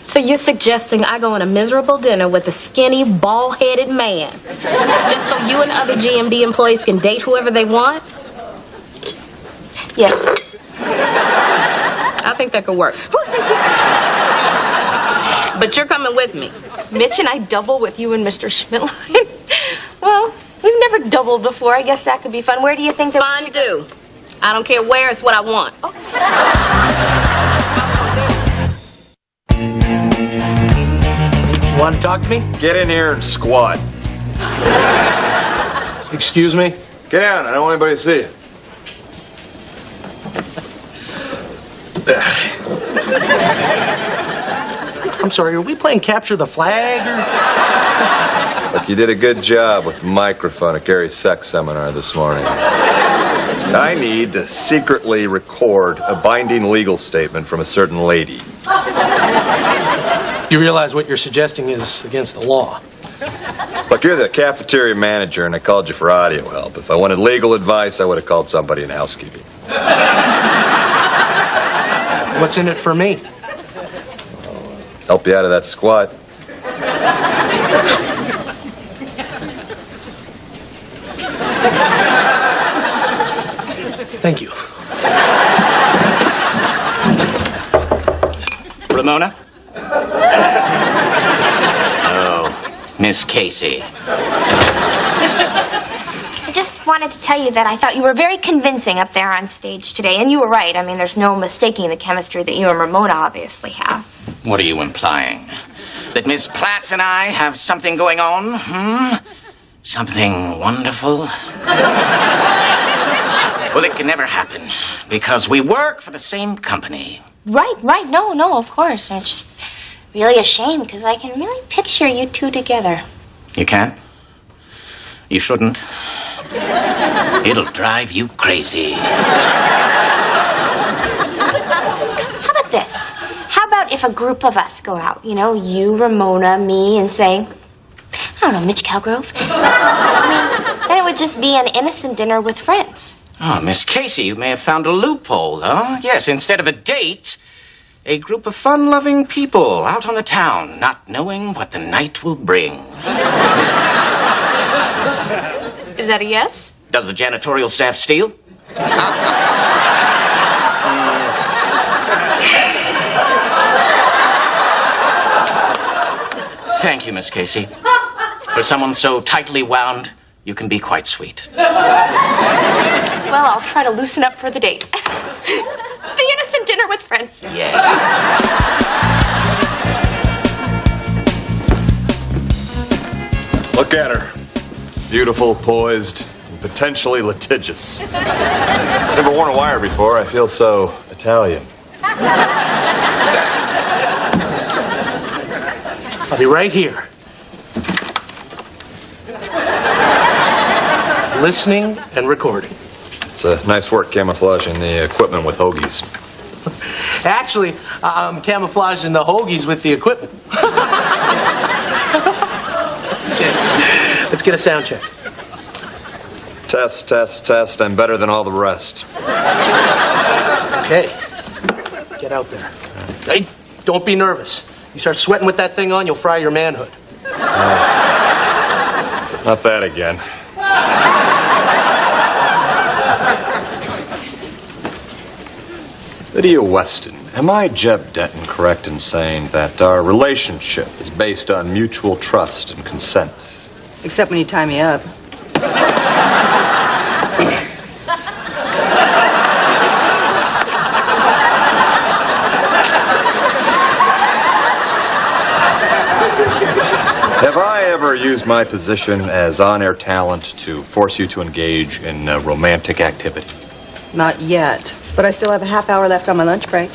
So you're suggesting I go on a miserable dinner with a skinny, bald-headed man, just so you and other GMD employees can date whoever they want? Yes. I think that could work. But you're coming with me. Mitch and I double with you and Mr. Schmidtline? Well, we've never doubled before. I guess that could be fun. Where do you think that we should do? I don't care where, it's what I want. Want to talk to me? Get in here and squat. Excuse me? Get down. I don't want anybody to see you. I'm sorry, are we playing capture the flag or? Look, you did a good job with the microphone at Gary's sex seminar this morning. I need to secretly record a binding legal statement from a certain lady. You realize what you're suggesting is against the law. Look, you're the cafeteria manager, and I called you for audio help. If I wanted legal advice, I would have called somebody in housekeeping. What's in it for me? Help you out of that squat. Thank you. Ramona? Oh, Miss Casey. I just wanted to tell you that I thought you were very convincing up there on stage today. And you were right. I mean, there's no mistaking the chemistry that you and Ramona obviously have. What are you implying? That Miss Platt and I have something going on? Something wonderful? Well, it can never happen, because we work for the same company. Right. No, of course. It's just really a shame, because I can really picture you two together. You can? You shouldn't. It'll drive you crazy. How about this? How about if a group of us go out? You know, you, Ramona, me, and say, I don't know, Mitch Calgrove? I mean, then it would just be an innocent dinner with friends. Oh, Miss Casey, you may have found a loophole, huh? Yes, instead of a date, a group of fun-loving people out on the town, not knowing what the night will bring. Is that a yes? Does the janitorial staff steal? Thank you, Miss Casey. For someone so tightly wound, you can be quite sweet. Well, I'll try to loosen up for the date. The innocent dinner with friends. Yeah. Look at her. Beautiful, poised, and potentially litigious. Never worn a wire before. I feel so Italian. I'll be right here. Listening and recording. It's a nice work camouflaging the equipment with hoagies. Actually, I'm camouflaging the hoagies with the equipment. Okay, let's get a sound check. Test, test, test. I'm better than all the rest. Okay, get out there. Hey, don't be nervous. You start sweating with that thing on, you'll fry your manhood. Not that again. Lydia Weston, am I, Jeb Denton, correct in saying that our relationship is based on mutual trust and consent? Except when you tie me up. Have I ever used my position as on-air talent to force you to engage in romantic activity? Not yet. But I still have a half hour left on my lunch break.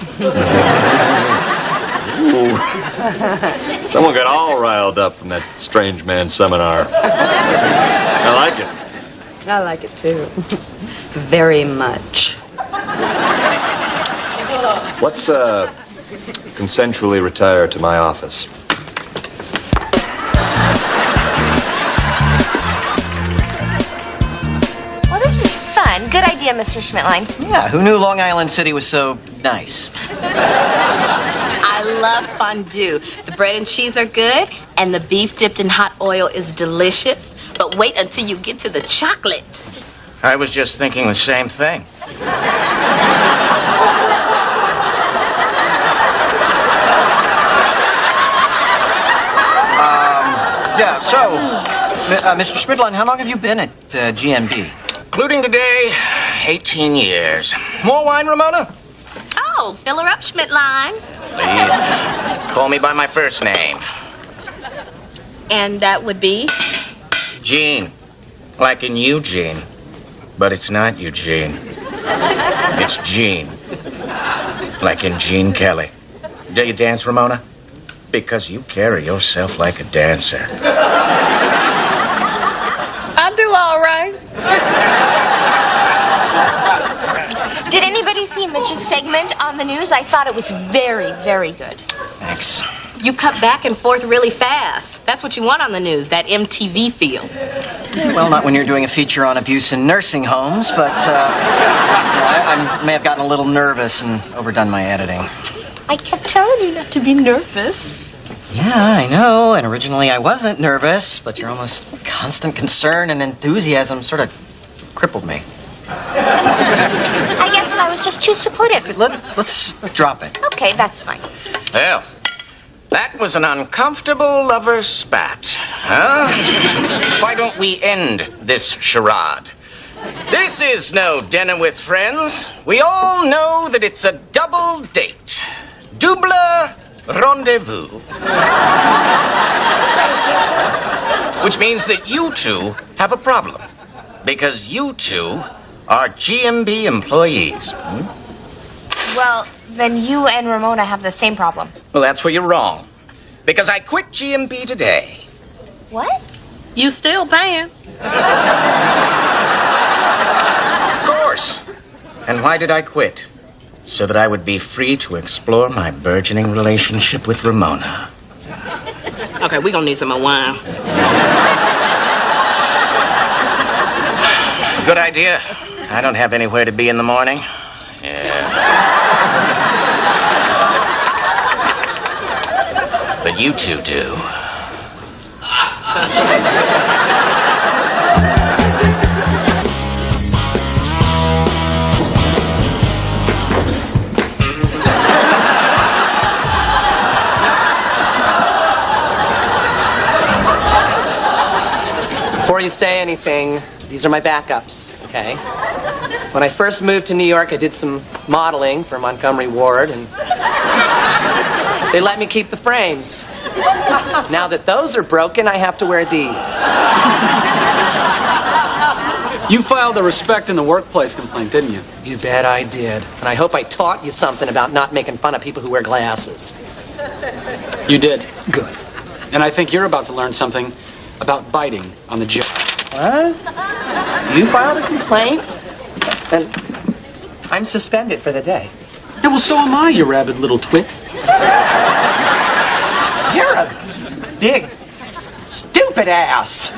Ooh. Someone got all riled up from that strange man seminar. I like it. I like it too. Very much. Let's consensually retire to my office. Well, this is fun. Good idea, Mr. Schmidtline. Yeah, who knew Long Island City was so nice? I love fondue. The bread and cheese are good, and the beef dipped in hot oil is delicious. But wait until you get to the chocolate. I was just thinking the same thing. Yeah, so, Mr. Schmidtline, how long have you been at GNB? Including today, 18 years. More wine, Ramona? Oh, fill her up, Schmidtline. Please, call me by my first name. And that would be? Gene. Like in Eugene. But it's not Eugene. It's Gene. Like in Gene Kelly. Do you dance, Ramona? Because you carry yourself like a dancer. I do all right. Did anybody see Mitch's segment on the news? I thought it was very, very good. Thanks. You cut back and forth really fast. That's what you want on the news, that MTV feel. Well, not when you're doing a feature on abuse in nursing homes, but I may have gotten a little nervous and overdone my editing. I kept telling you not to be nervous. Yeah, I know, and originally I wasn't nervous, but your almost constant concern and enthusiasm sort of crippled me. I guess I was just too supportive. Let's drop it. Okay, that's fine. Well, that was an uncomfortable lover's spat, huh? Why don't we end this charade? This is no dinner with friends. We all know that it's a double date. Double rendezvous. Which means that you two have a problem. Because you two are GMB employees. Well, then you and Ramona have the same problem. Well, that's where you're wrong. Because I quit GMB today. What? You still paying? Of course. And why did I quit? So that I would be free to explore my burgeoning relationship with Ramona. Okay, we're gonna need some more wine. Good idea. I don't have anywhere to be in the morning. Yeah. But you two do. Before you say anything, these are my backups, okay? When I first moved to New York, I did some modeling for Montgomery Ward, and They let me keep the frames. Now that those are broken, I have to wear these. You filed a respect in the workplace complaint, didn't you? You bet I did. And I hope I taught you something about not making fun of people who wear glasses. You did. Good. And I think you're about to learn something about biting on the job. What? You filed a complaint? And I'm suspended for the day. Yeah, well, so am I, you rabid little twit. You're a big, stupid ass.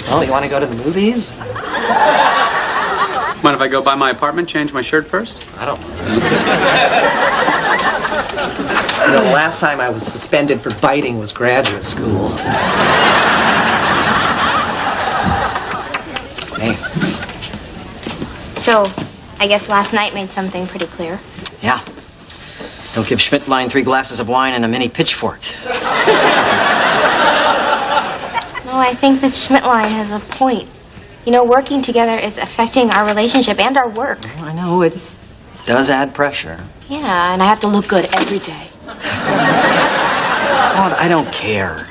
Well, you want to go to the movies? Mind if I go by my apartment, change my shirt first? I don't. You know, the last time I was suspended for biting was graduate school. Hey. So, I guess last night made something pretty clear. Yeah. Don't give Schmidtlein 3 glasses of wine and a mini pitchfork. No, I think that Schmidtlein has a point. You know, working together is affecting our relationship and our work. Well, I know it does add pressure. Yeah, and I have to look good every day. Claude, I don't care.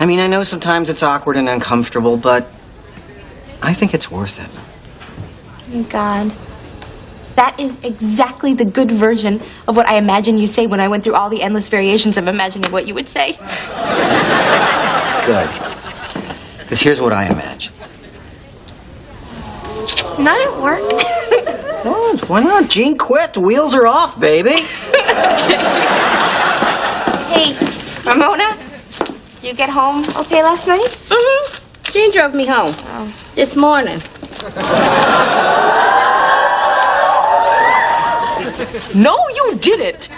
I mean, I know sometimes it's awkward and uncomfortable, but I think it's worth it. Oh, God. That is exactly the good version of what I imagine you say when I went through all the endless variations of imagining what you would say. Good. Because here's what I imagine. Not at work. What? Why not? Gene quit. The wheels are off, baby. Hey, Ramona, did you get home okay last night? Mm-hmm. Gene drove me home this morning. No, you didn't.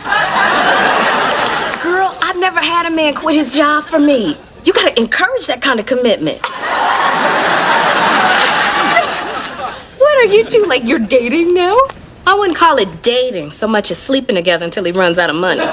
Girl, I've never had a man quit his job for me. You gotta encourage that kind of commitment. What are you two, like you're dating now? I wouldn't call it dating so much as sleeping together until he runs out of money.